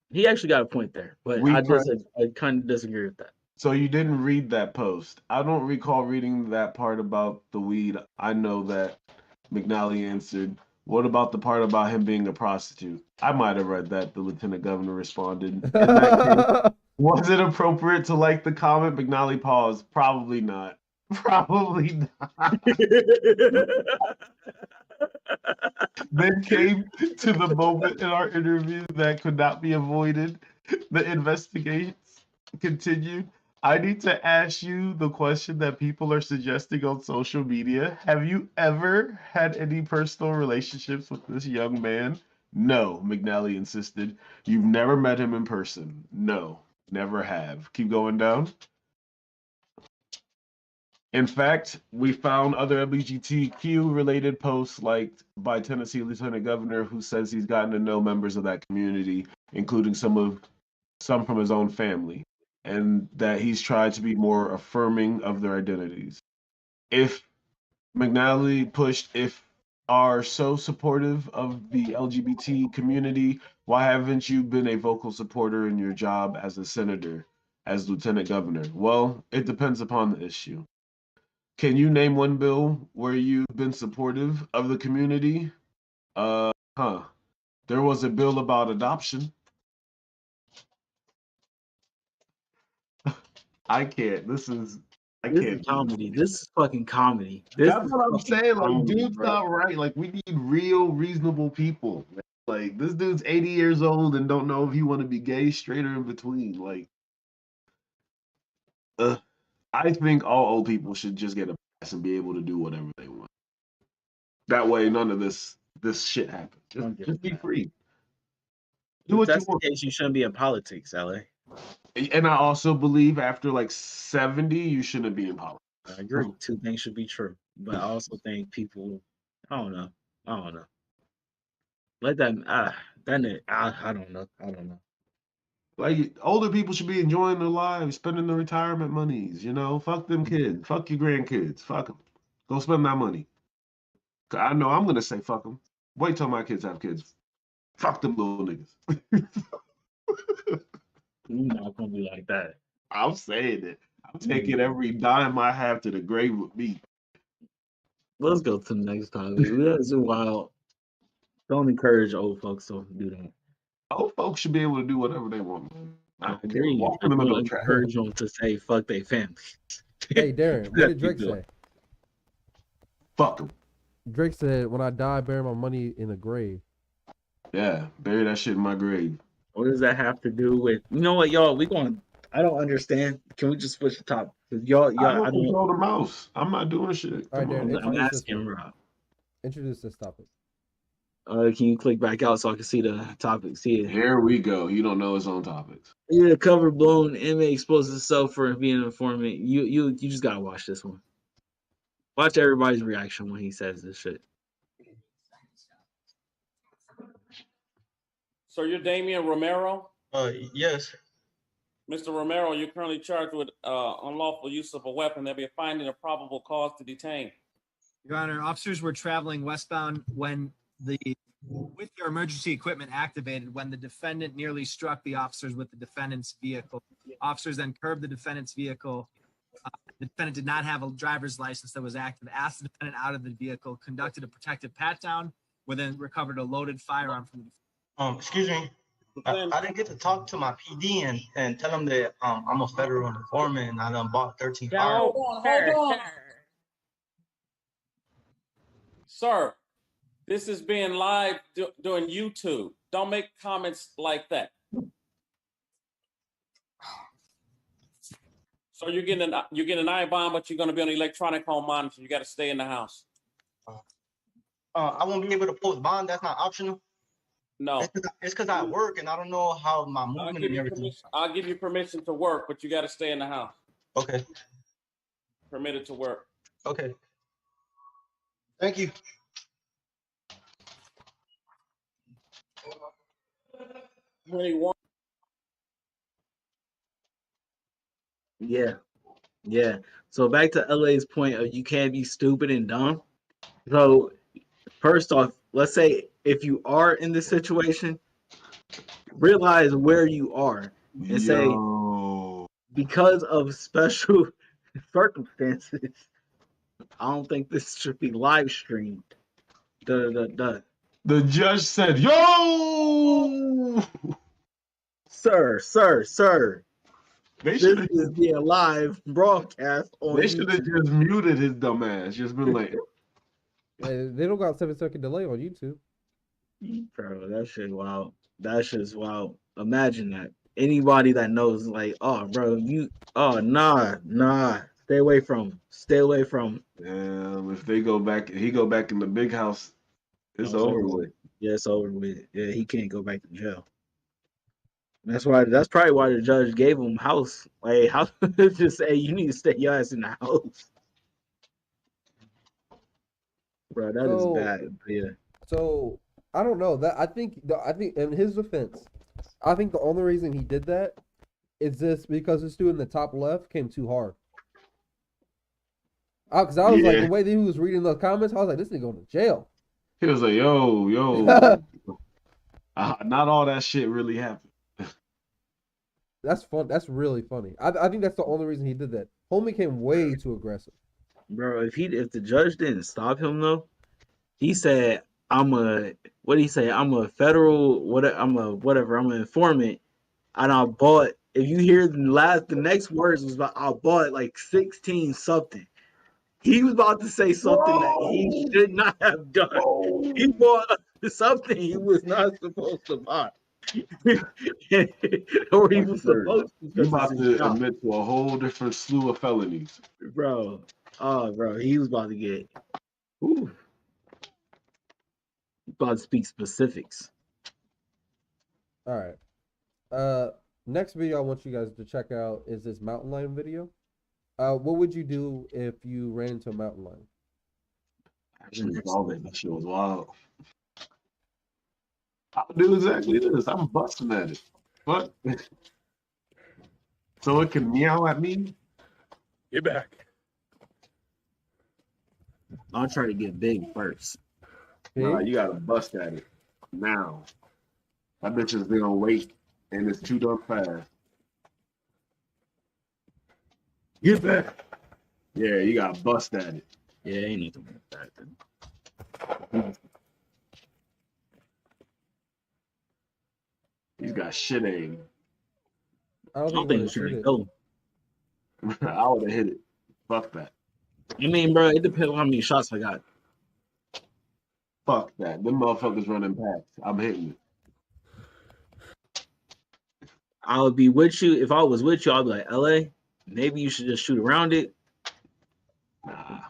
He actually got a point there, but I kind of disagree with that. So you didn't read that post. I don't recall reading that part about the weed. I know that McNally answered, what about the part about him being a prostitute? I might have read that, the lieutenant governor responded. In that case, was it appropriate to like the comment? McNally paused. Probably not. Probably not. Then came to the moment in our interview that could not be avoided. The investigations continued. I need to ask you the question that people are suggesting on social media. Have you ever had any personal relationships with this young man? No, McNally insisted. You've never met him in person? No, never have. Keep going down. In fact, we found other LGBTQ related posts liked by Tennessee Lieutenant Governor who says he's gotten to know members of that community, including some from his own family, and that he's tried to be more affirming of their identities. If McNally pushed if are so supportive of the LGBT community, why haven't you been a vocal supporter in your job as a senator, as lieutenant governor? Well, it depends upon the issue. Can you name one bill where you've been supportive of the community? There was a bill about adoption. I can't. I This can't is do comedy. This is fucking comedy. This That's is what I'm fucking saying. Like, comedy, dude's bro. not right. Like, we need real, reasonable people. Like, this dude's 80 years old and don't know if he want to be gay, straight, or in between. Like, I think all old people should just get a pass and be able to do whatever they want. That way, none of this shit happens. Just be free. Do If what you that's the want. case, you shouldn't be in politics, LA. And I also believe after like 70, you shouldn't be in politics. I agree. Two things should be true, but I also think people, I don't know. Let that, I don't know. Like, older people should be enjoying their lives, spending their retirement monies. Fuck them kids, fuck your grandkids, fuck them. Go spend that money. 'Cause I know I'm gonna say fuck them. Wait till my kids have kids. Fuck them little niggas. You're not gonna be like that. I'm saying it. I'm taking every dime I have to the grave with me. Let's go to the next topic. That's wild. Don't encourage old folks to do that. Old folks should be able to do whatever they want. I agree. Walk in the middle of the trash. Encourage them to say fuck their family. Hey, Darren, what did Drake say? Fuck them. Drake said, "When I die, bury my money in a grave." Yeah, bury that shit in my grave. What does that have to do with? You know what, y'all? I don't understand. Can we just switch the topic? Y'all, I don't control the mouse. I'm not doing shit. All right, Darren, I'm asking Rob. Introduce this topic. Can you click back out so I can see the topic? See it. Here we go. You don't know his own topics. Yeah, cover blown. Inmate exposes himself for being an informant. You just gotta watch this one. Watch everybody's reaction when he says this shit. So you're Damian Romero? Yes. Mr. Romero, you're currently charged with unlawful use of a weapon. There'll be a finding of probable cause to detain. Your Honor, officers were traveling westbound with their emergency equipment activated when the defendant nearly struck the officers with the defendant's vehicle. Officers then curbed the defendant's vehicle. The defendant did not have a driver's license that was active, asked the defendant out of the vehicle, conducted a protective pat-down, then recovered a loaded firearm from the defendant. Excuse me. I didn't get to talk to my PD and tell him that I'm a federal informant and I done bought 13 firearms. Hold on. Sir, this is being live doing YouTube. Don't make comments like that. So you're getting an I-bond, but you're going to be on electronic home monitor. You got to stay in the house. I won't be able to post bond. That's not optional. No. It's because I work and I don't know how my movement and everything. I'll give you permission to work, but you got to stay in the house. Okay. Permitted to work. Okay. Thank you. Yeah. So back to LA's point of you can't be stupid and dumb. So first off, let's say if you are in this situation, realize where you are and say, because of special circumstances, I don't think this should be live streamed. The judge said, "Yo, sir. This is the live broadcast on They should have just muted his dumb ass. Just been like, they don't got 7-second delay on YouTube. Bro, that shit wild. That shit's wild. Imagine that. anybody that knows, like, oh, bro, nah, stay away from him. Stay away from him. If he go back in the big house, it's over with. Yeah, it's over with. Yeah, he can't go back to jail. That's probably why the judge gave him house. Like, how just say you need to stay your ass in the house. Bro, that is bad. Yeah. So I don't know that. I think in his defense, I think the only reason he did that is just because this dude in the top left came too hard. Because I was like, the way that he was reading the comments, I was like, this nigga going to jail. He was like, yo, not all that shit really happened. That's fun. That's really funny. I think that's the only reason he did that. Homie came way too aggressive. Bro, if the judge didn't stop him though, he said, I'm an informant, and I bought, if you hear the next words was about, I bought like 16 something. He was about to say something that he should not have done. He bought something he was not supposed to buy. Or he was supposed to. You're about to admit to a whole different slew of felonies. Bro. Oh, bro, he was about to get. Ooh. About to speak specifics. All right. Next video I want you guys to check out is this mountain lion video. What would you do if you ran into a mountain lion? Actually, that shit was wild. I would do exactly this. I'm busting at it. What? So it can meow at me? Get back. I'll try to get big first. Nah, you gotta bust at it now. That bitch is gonna wait, and it's too darn fast. Get back. Yeah, you gotta bust at it. Yeah, ain't nothing like that. He's got shit aim. I don't think he's gonna go. I would have hit it. Fuck that. I mean, bro, it depends on how many shots I got. Fuck that. Them motherfuckers running packs. I'm hitting it. I would be with you. If I was with you, I'd be like, LA, maybe you should just shoot around it. Nah.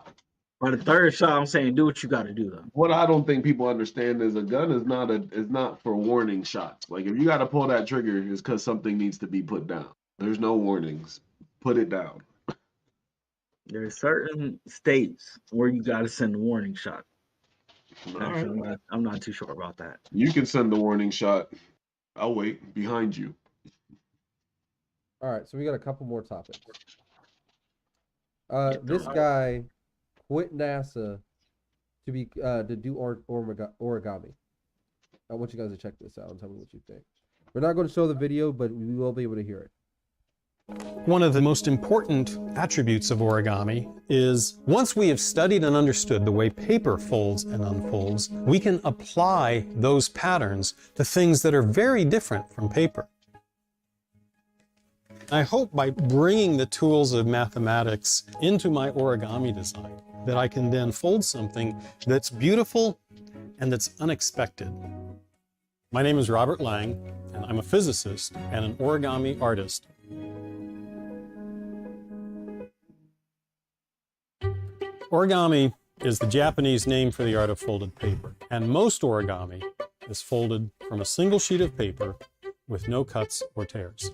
By the third shot, I'm saying do what you got to do, though. What I don't think people understand is a gun is not for warning shots. Like if you got to pull that trigger, it's because something needs to be put down. There's no warnings. Put it down. There's certain states where you got to send a warning shot. Actually, I'm not too sure about that. You can send the warning shot. I'll wait behind you. All right, so we got a couple more topics. This guy quit NASA to do origami. I want you guys to check this out and tell me what you think. We're not going to show the video, but we will be able to hear it. One of the most important attributes of origami is once we have studied and understood the way paper folds and unfolds, we can apply those patterns to things that are very different from paper. I hope by bringing the tools of mathematics into my origami design that I can then fold something that's beautiful and that's unexpected. My name is Robert Lang, and I'm a physicist and an origami artist. Origami is the Japanese name for the art of folded paper, and most origami is folded from a single sheet of paper with no cuts or tears.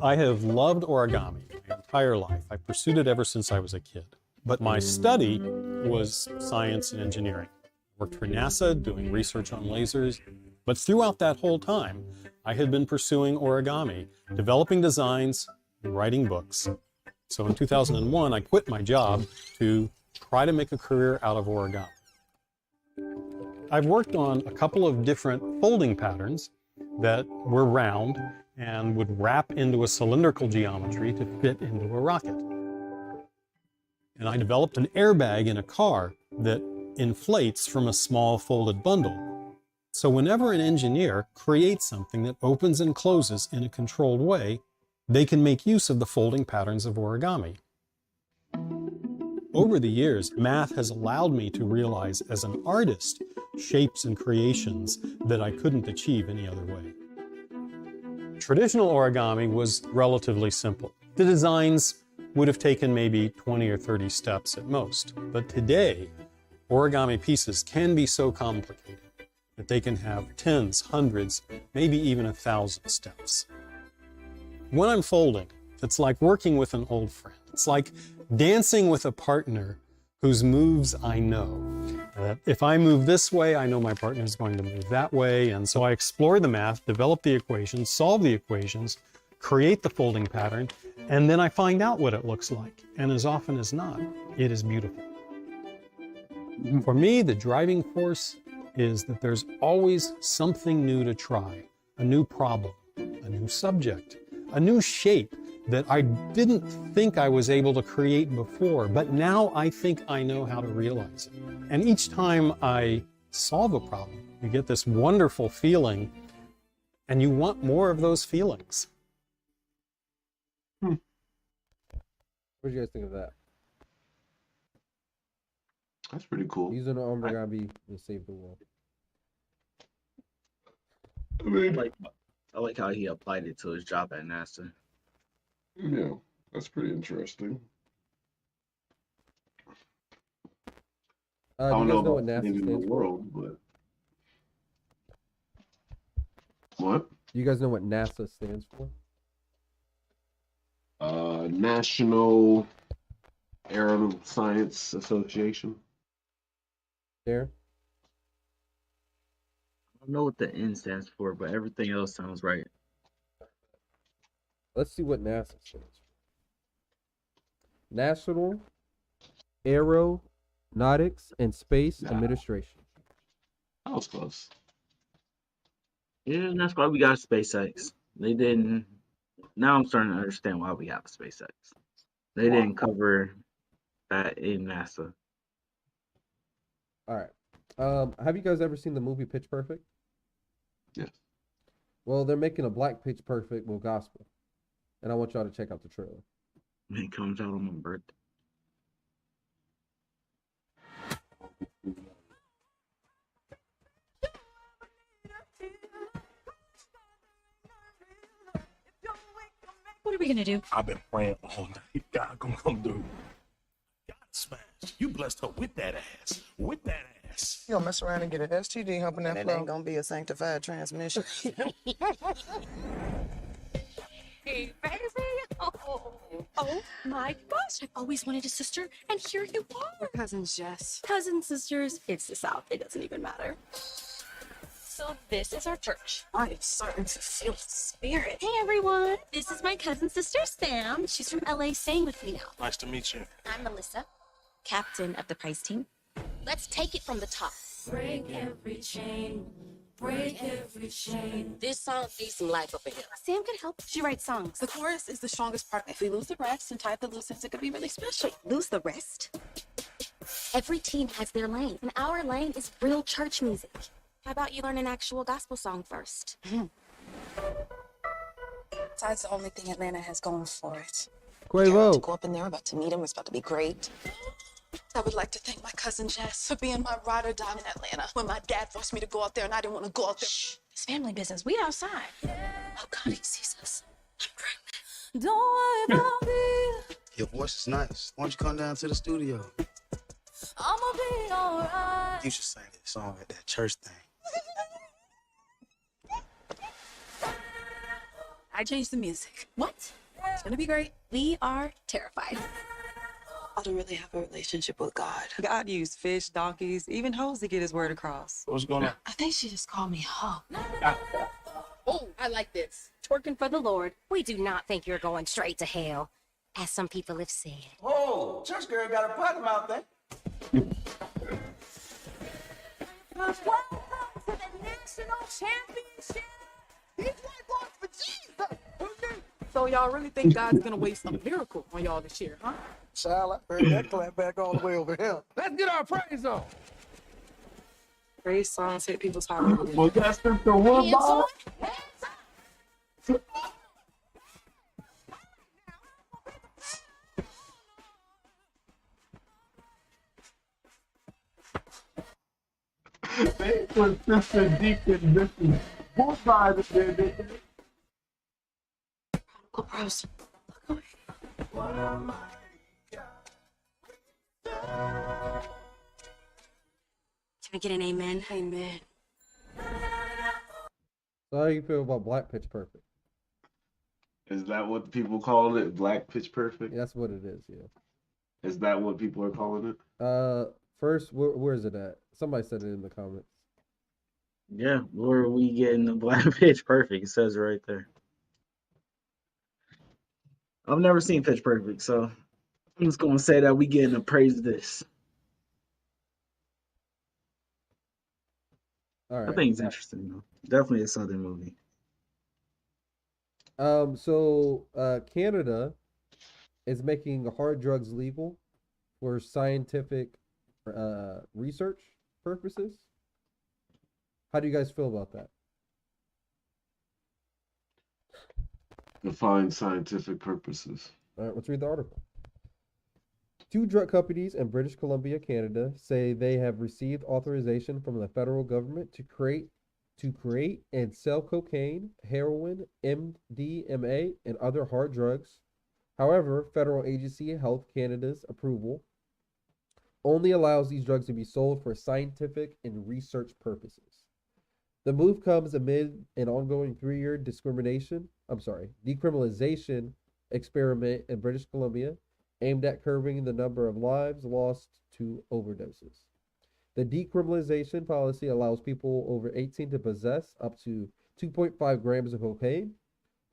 I have loved origami my entire life. I pursued it ever since I was a kid. But my study was science and engineering. I worked for NASA doing research on lasers, but throughout that whole time, I had been pursuing origami, developing designs, and writing books. So in 2001, I quit my job to try to make a career out of origami. I've worked on a couple of different folding patterns that were round and would wrap into a cylindrical geometry to fit into a rocket. And I developed an airbag in a car that inflates from a small folded bundle. So whenever an engineer creates something that opens and closes in a controlled way, they can make use of the folding patterns of origami. Over the years, math has allowed me to realize as an artist shapes and creations that I couldn't achieve any other way. Traditional origami was relatively simple. The designs would have taken maybe 20 or 30 steps at most. But today, origami pieces can be so complicated that they can have tens, hundreds, maybe even 1,000 steps. When I'm folding, it's like working with an old friend. It's like dancing with a partner whose moves I know. If I move this way, I know my partner is going to move that way. And so I explore the math, develop the equations, solve the equations, create the folding pattern, and then I find out what it looks like. And as often as not, it is beautiful. For me, the driving force is that there's always something new to try, a new problem, a new subject, a new shape that I didn't think I was able to create before, but now I think I know how to realize it. And each time I solve a problem, you get this wonderful feeling, and you want more of those feelings. What do you guys think of that? That's pretty cool. Using the origami to save the world. I like how he applied it to his job at NASA. Yeah, that's pretty interesting. I don't know what about NASA in the stands for? world, but what? Do you guys know what NASA stands for? National Aeroscience Association. There. I don't know what the N stands for, but everything else sounds right. Let's see what NASA stands for. National Aeronautics and Space Administration. That was close. Yeah, that's why we got SpaceX. They didn't. Now I'm starting to understand why we have SpaceX. They didn't cover that in NASA. All right. Have you guys ever seen the movie Pitch Perfect? Yes. Well, they're making a black Pitch Perfect with gospel, and I want y'all to check out the trailer. It comes out on my birthday. What are we gonna do? I've been praying all night. God gonna come through. God smash. You blessed her with that ass. With that ass. You gonna mess around and get an STD humping that And floor. it ain't gonna be a sanctified transmission. Hey, baby. Oh my gosh. I've always wanted a sister, and here you are. We're cousins, Jess. Cousins, sisters, it's the South. It doesn't even matter. So this is our church. I am starting to feel the spirit. Hey everyone, this is my cousin sister Sam. She's from LA staying with me now. Nice to meet you. I'm Melissa, captain of the prize team. Let's take it from the top. Break every chain. Break every chain. This song needs some life up in here. Sam can help. She writes songs. The chorus is the strongest part. If we lose the rest and tie up the loose ends, it could be really special. Lose the rest. Every team has their lane, and our lane is real church music. How about you learn an actual gospel song first? That's the only thing Atlanta has going for it. Quavo. Go up in there, about to meet him. It's about to be great. I would like to thank my cousin Jess for being my ride or die in Atlanta when my dad forced me to go out there and I didn't want to go out there. Shh, it's family business. We outside. Oh God, he sees us. I'm pregnant. Don't worry about me. Your voice is nice. Why don't you come down to the studio? I'ma be alright. You should sing that song at that church thing. I changed the music. What? It's gonna be great. We are terrified. I don't really have a relationship with God. God used fish, donkeys, even hoes to get his word across. What's going on? I think she just called me hoe. Oh, I like this. Twerking for the Lord. We do not think you're going straight to hell, as some people have said. Whoa, church girl got a bottom out there. Welcome to the national championship. These white boys for Jesus. So y'all really think God's gonna waste a miracle on y'all this year, huh? Child, I heard that clap back all the way over here. Let's get our praise on. Praise songs hit people's heart. Well, that's the one Hands on. They put Sister Deacon Mrs. Bullseye in there. Go, bros. Can I get an amen? Amen. So how do you feel about Black Pitch Perfect? Is that what people call it? Black Pitch Perfect? That's what it is, yeah. Is that what people are calling it? First, where is it at? Somebody said it in the comments. Yeah, where are we getting the Black Pitch Perfect? It says right there. I've never seen Pitch Perfect, so I'm just gonna say that we getting to praise this. All right. I think it's interesting though. Definitely a Southern movie. So Canada is making hard drugs legal for scientific research purposes. How do you guys feel about that? Define scientific purposes. All right, let's read the article. 2 drug companies in British Columbia, Canada, say they have received authorization from the federal government to create and sell cocaine, heroin, MDMA, and other hard drugs. However, federal agency Health Canada's approval only allows these drugs to be sold for scientific and research purposes. The move comes amid an ongoing 3-year decriminalization experiment in British Columbia aimed at curbing the number of lives lost to overdoses. The decriminalization policy allows people over 18 to possess up to 2.5 grams of cocaine,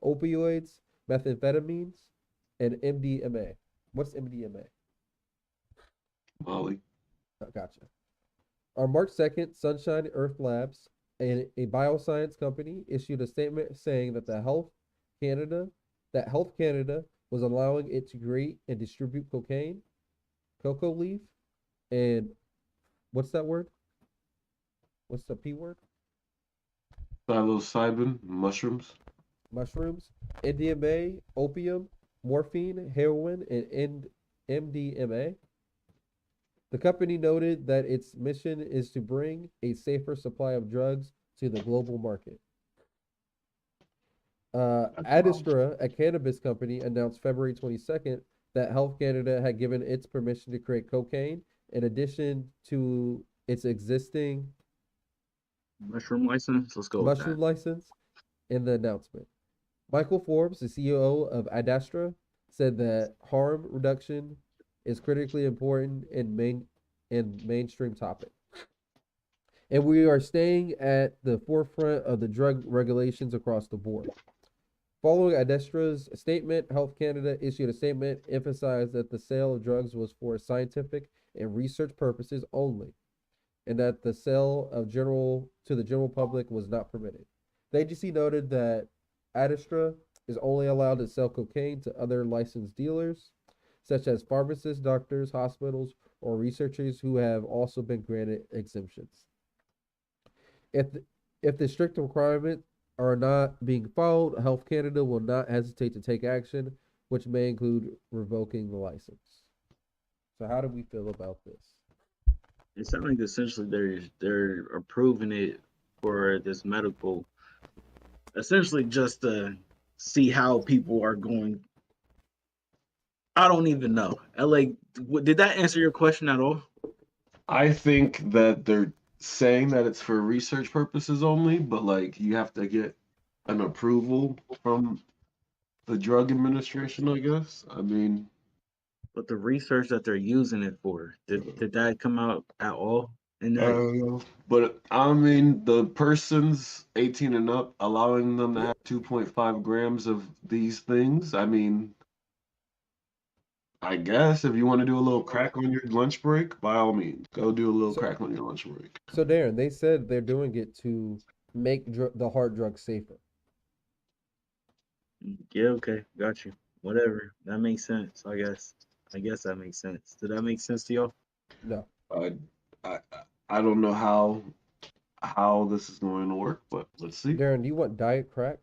opioids, methamphetamines, and MDMA. What's MDMA? Molly. Oh, gotcha. On March 2nd, Sunshine Earth Labs, a bioscience company, issued a statement saying that Health Canada was allowing it to create and distribute cocaine, cocoa leaf, and what's that word? What's the P word? Psilocybin, mushrooms. Mushrooms, MDMA, opium, morphine, heroin, and MDMA. The company noted that its mission is to bring a safer supply of drugs to the global market. Adestra, a cannabis company, announced February 22nd that Health Canada had given its permission to create cocaine in addition to its existing mushroom license. Let's go with mushroom that. license in the announcement. Michael Forbes, the CEO of Adestra, said that harm reduction is critically important in mainstream topic. And we are staying at the forefront of the drug regulations across the board. Following Adestra's statement, Health Canada issued a statement emphasized that the sale of drugs was for scientific and research purposes only, and that the sale of to the general public was not permitted. The agency noted that Adestra is only allowed to sell cocaine to other licensed dealers, such as pharmacists, doctors, hospitals, or researchers who have also been granted exemptions. If the strict requirements are not being followed, Health Canada will not hesitate to take action, which may include revoking the license. So how do we feel about this? It sounds like essentially they're approving it for this medical, essentially just to see how people are going. I don't even know. Did that answer your question at all? I think that they're saying that it's for research purposes only, but like you have to get an approval from the Drug Administration, I guess. I mean, but the research that they're using it for, did that come out at all? But I mean, the person's 18 and up, allowing them to have 2.5 grams of these things. I mean, I guess if you want to do a little crack on your lunch break, by all means, go do a little crack on your lunch break. So Darren, they said they're doing it to make the hard drugs safer. Yeah, okay, got you. Whatever, that makes sense. I guess that makes sense. Did that make sense to y'all? No. I don't know how this is going to work, but let's see. Darren, do you want diet crack?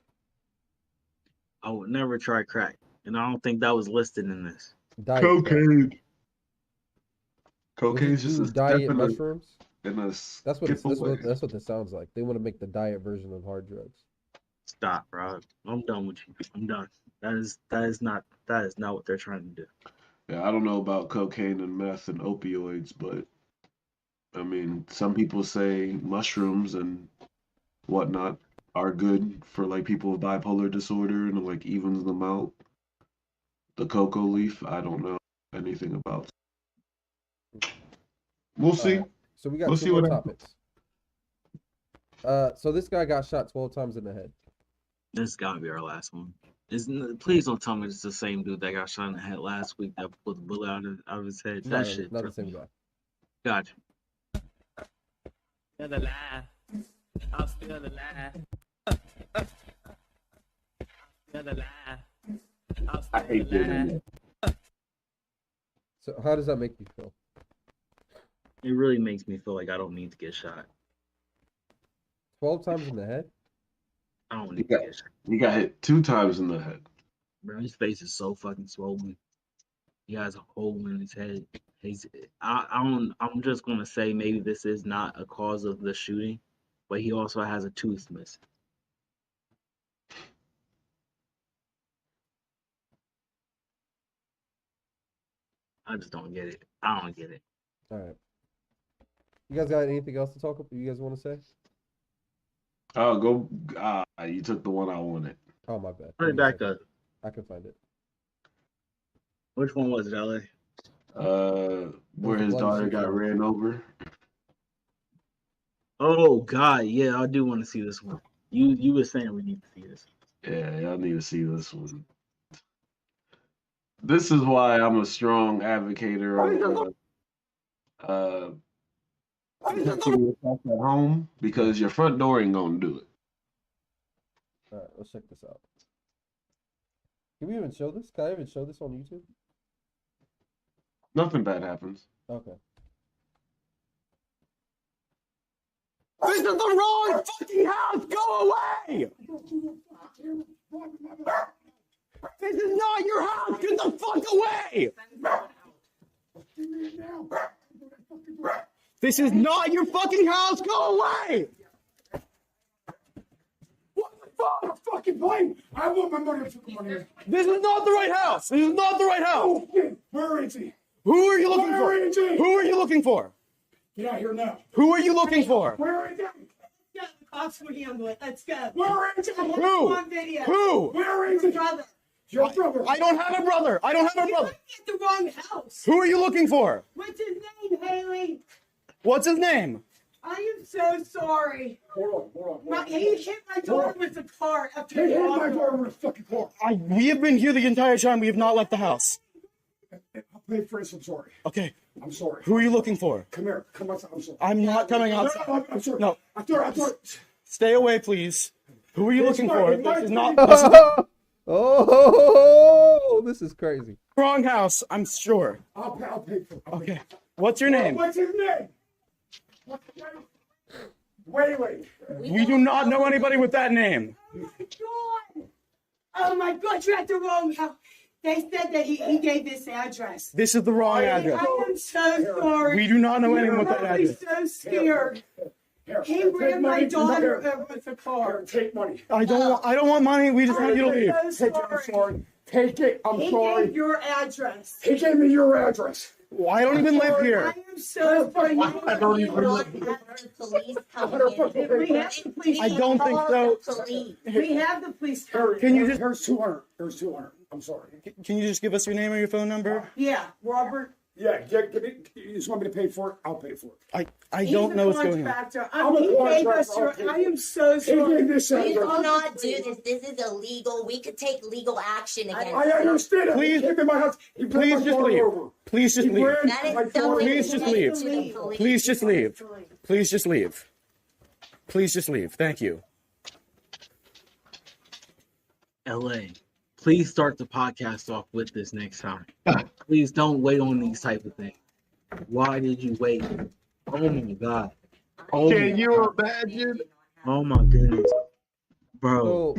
I would never try crack, and I don't think that was listed in this. Diet Cocaine. crack. Cocaine's just a diet step mushrooms. In a That's what skip away. that's what this sounds like. They want to make the diet version of hard drugs. stop, bro. I'm done with you. I'm done. That is not what they're trying to do. Yeah, I don't know about cocaine and meth and opioids, but I mean, some people say mushrooms and whatnot are good for like people with bipolar disorder and like evens them out. The cocoa leaf, I don't know anything about. We'll see. So we got We'll two see more what happens. topics. So this guy got shot 12 times in the head. This gotta be our last one. Please don't tell me it's the same dude that got shot in the head last week that put the bullet out of his head. That shit. Not the same guy. Gotcha. Still alive. I'm still alive. Still alive. I'm I hate still that. alive. So how does that make you feel? It really makes me feel like I don't need to get shot. 12 times in the head? I don't He need to got, get shot. he got hit 2 times in the head. Bro, his face is so fucking swollen. He has a hole in his head. I'm just gonna say maybe this is not a cause of the shooting, but he also has a tooth missing. I just don't get it. I don't get it. All right. You guys got anything else to talk about? You guys want to say? Oh, go. You took the one I wanted. Oh, my bad. Put it back up. I can find it. Which one was it, LA? Where his daughter got ran over. Oh God, yeah, I do want to see this one. You were saying we need to see this. Yeah, y'all need to see this one. This is why I'm a strong advocator of protecting yourself at home, because your front door ain't gonna do it. All right, let's check this out. Can we even show this? Can I even show this on YouTube? Nothing bad happens. Okay. This is the wrong fucking house! Go away! This is not your house! Get the fuck away! This is not your fucking house! Go away! What the fuck? Fucking blame! I want my money. This is not the right house! This is not the right house! Where is he? Who are you looking for? Where is he? Who are you looking for? Get out here now. Who are you looking for? Where is he? Yeah, the cops will handle it. Let's go. Where is he? Who? On video. Who? Where is his brother? Your brother. I don't have a brother. I don't have a brother. You at the wrong house. Who are you looking for? What's his name, Haley? What's his name? I am so sorry. Hold on. He hit my daughter with the car after He hit my daughter with a fucking car. We have been here the entire time. We have not left the house. I'll pay for this. I'm sorry. Okay. I'm sorry. Who are you looking for? Come here. Come outside. I'm sorry. I'm not coming outside. No, I'm sorry. No. I'm sorry. Stay away, please. Who are you looking for? This is not. Oh, this is crazy. Wrong house, I'm sure. I'll pay for it. Okay. What's your name? What's his name? Wait. We do not know anybody with that name. Oh my God, you're at the wrong house. They said that he gave this address. This is the wrong address. I am so sorry. We do not know anyone with that address. I'm so scared. He ran my daughter over with the car. Take money. I don't want money. We just want you to leave. So sorry. I'm sorry. Take it. I'm sorry. He gave your address. He gave me your address. Well, I don't even live here. I am so sorry. I don't even live here. I don't think so. We have the police. Can you just? Here's 200. Here's 200. I'm sorry. Can you just give us your name or your phone number? Yeah, Robert. Yeah, give me. You just want me to pay for it? I'll pay for it. I don't know what's going on. I am so sorry. He We will not do this. This is illegal. We could take legal action against I understand it. Please give me my house. Please just leave. Please just leave. That is so Please just leave. Please just leave. Please just leave. Please just leave. Thank you. LA, please start the podcast off with this next time. Please don't wait on these type of things. Why did you wait? Oh my God. Oh Can you imagine? Oh my goodness. Bro.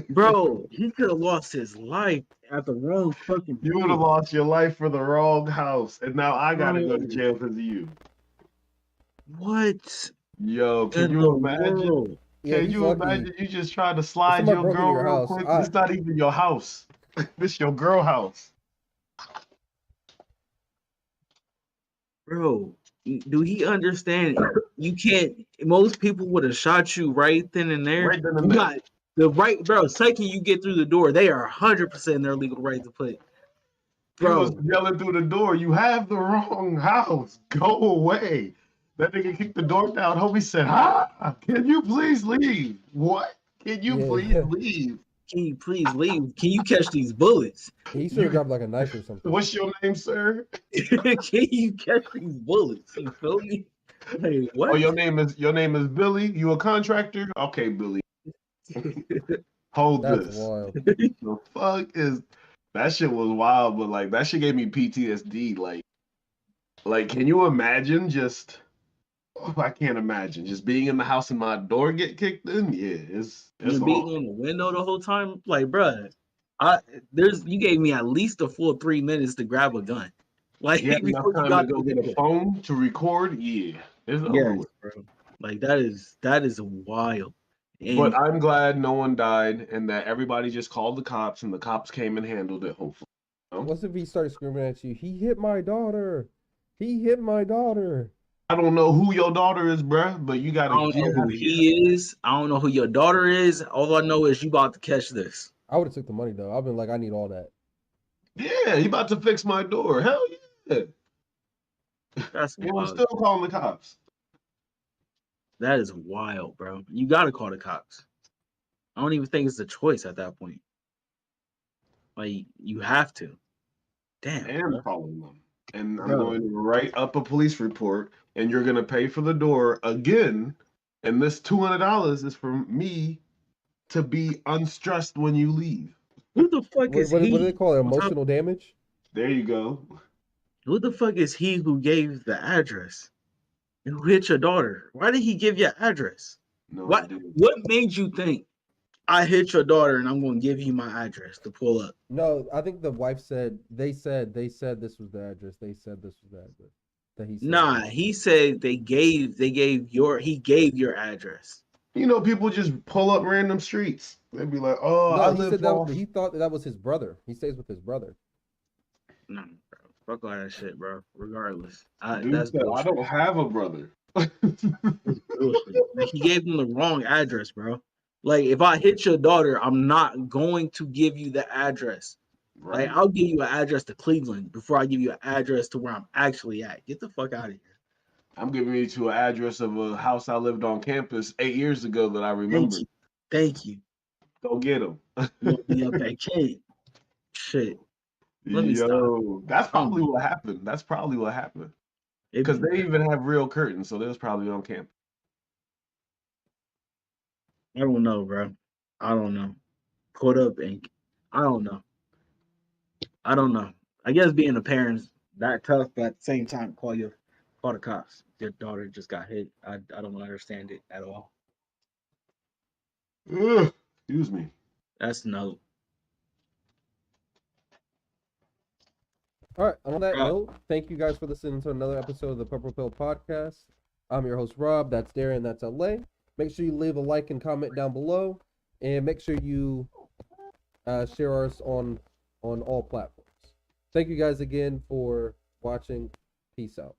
Bro, he could have lost his life at the wrong fucking You would have lost your life for the wrong house, and now I gotta go to jail because of you. What? Yo, can you imagine? Yeah, Can he's you lucky. imagine you just trying to slide somebody your broke into girl your real house, quick? I- It's not even your house. This your girl house. Bro, do he understand? You can't. Most people would have shot you right then and there. Right then and You there. got the right, bro. Second you get through the door, they are 100% in their legal right to put. He was Bro, yelling through the door, "You have the wrong house. Go away." That nigga kicked the door down. Homie said, "Ah, can you please leave?" What? Can you please leave? can you please leave? Can you catch these bullets? He should have dropped like a knife or something. What's your name, sir? Can you catch these bullets? You feel me? Like, what? Oh, your name is Billy. You a contractor? Okay, Billy. Hold That's this. wild. The fuck is that shit was wild, but like that shit gave me PTSD. Like can you imagine just I can't imagine just being in the house and my door get kicked in? Yeah, it's And being hard. on the window the whole time, like, bruh, you gave me at least a full 3 minutes to grab a gun, like You had enough before you time got to go get a phone to record? Yeah. It's over Yes, with. bro. Like that is wild. But And I'm glad no one died and that everybody just called the cops and the cops came and handled it, hopefully. What's if he started screaming at you? He hit my daughter. He hit my daughter. I don't know who your daughter is, bruh, but you I gotta don't get know who out of here. he is. I don't know who your daughter is. All I know is you about to catch this. I would have took the money though. I've been like, I need all that. Yeah, he about to fix my door. Hell yeah. That's And I'm wild. still calling the cops. That is wild, bro. You gotta call the cops. I don't even think it's a choice at that point. Like you have to. Damn. And bro. calling them. And I'm Bro. going to write up a police report, and you're gonna pay for the door again. And this $200 is for me to be unstressed when you leave. Who the fuck What, is what, he? what do they call it? on top- Emotional damage? There you go. Who the fuck is he who gave the address? And who hit your daughter? Why did he give your address? No, What made you think I hit your daughter and I'm gonna give you my address to pull up? No, I think the wife said they said this was the address. They said this was the address. That he said. Nah, he said he gave your address. You know, people just pull up random streets. They'd be like, "Oh, No, I he live said off." that he thought that was his brother. He stays with his brother. No, bro. Fuck all that shit, bro. Regardless. Dude That's said, "I bullshit. don't have a brother." Bullshit. Like, he gave him the wrong address, bro. Like if I hit your daughter, I'm not going to give you the address. Right. Like I'll give you an address to Cleveland before I give you an address to where I'm actually at. Get the fuck out of here. I'm giving you to an address of a house I lived on campus 8 years ago that I remember. Thank you. Go get him. Be up that kid. Shit. Let me stop. Yo, that's probably what happened. That's probably what happened. Because they even have real curtains, so they was probably on campus. I don't know, bro. I don't know. Put up and I don't know. I don't know. I guess being a parent's that tough, but at the same time, call the cops. Your daughter just got hit. I don't understand it at all. Ugh, excuse me. That's no. All right. On that note, thank you guys for listening to another episode of the Purple Pill Podcast. I'm your host Rob. That's Darren. That's LA. Make sure you leave a like and comment down below, and make sure you share us on all platforms. Thank you guys again for watching. Peace out.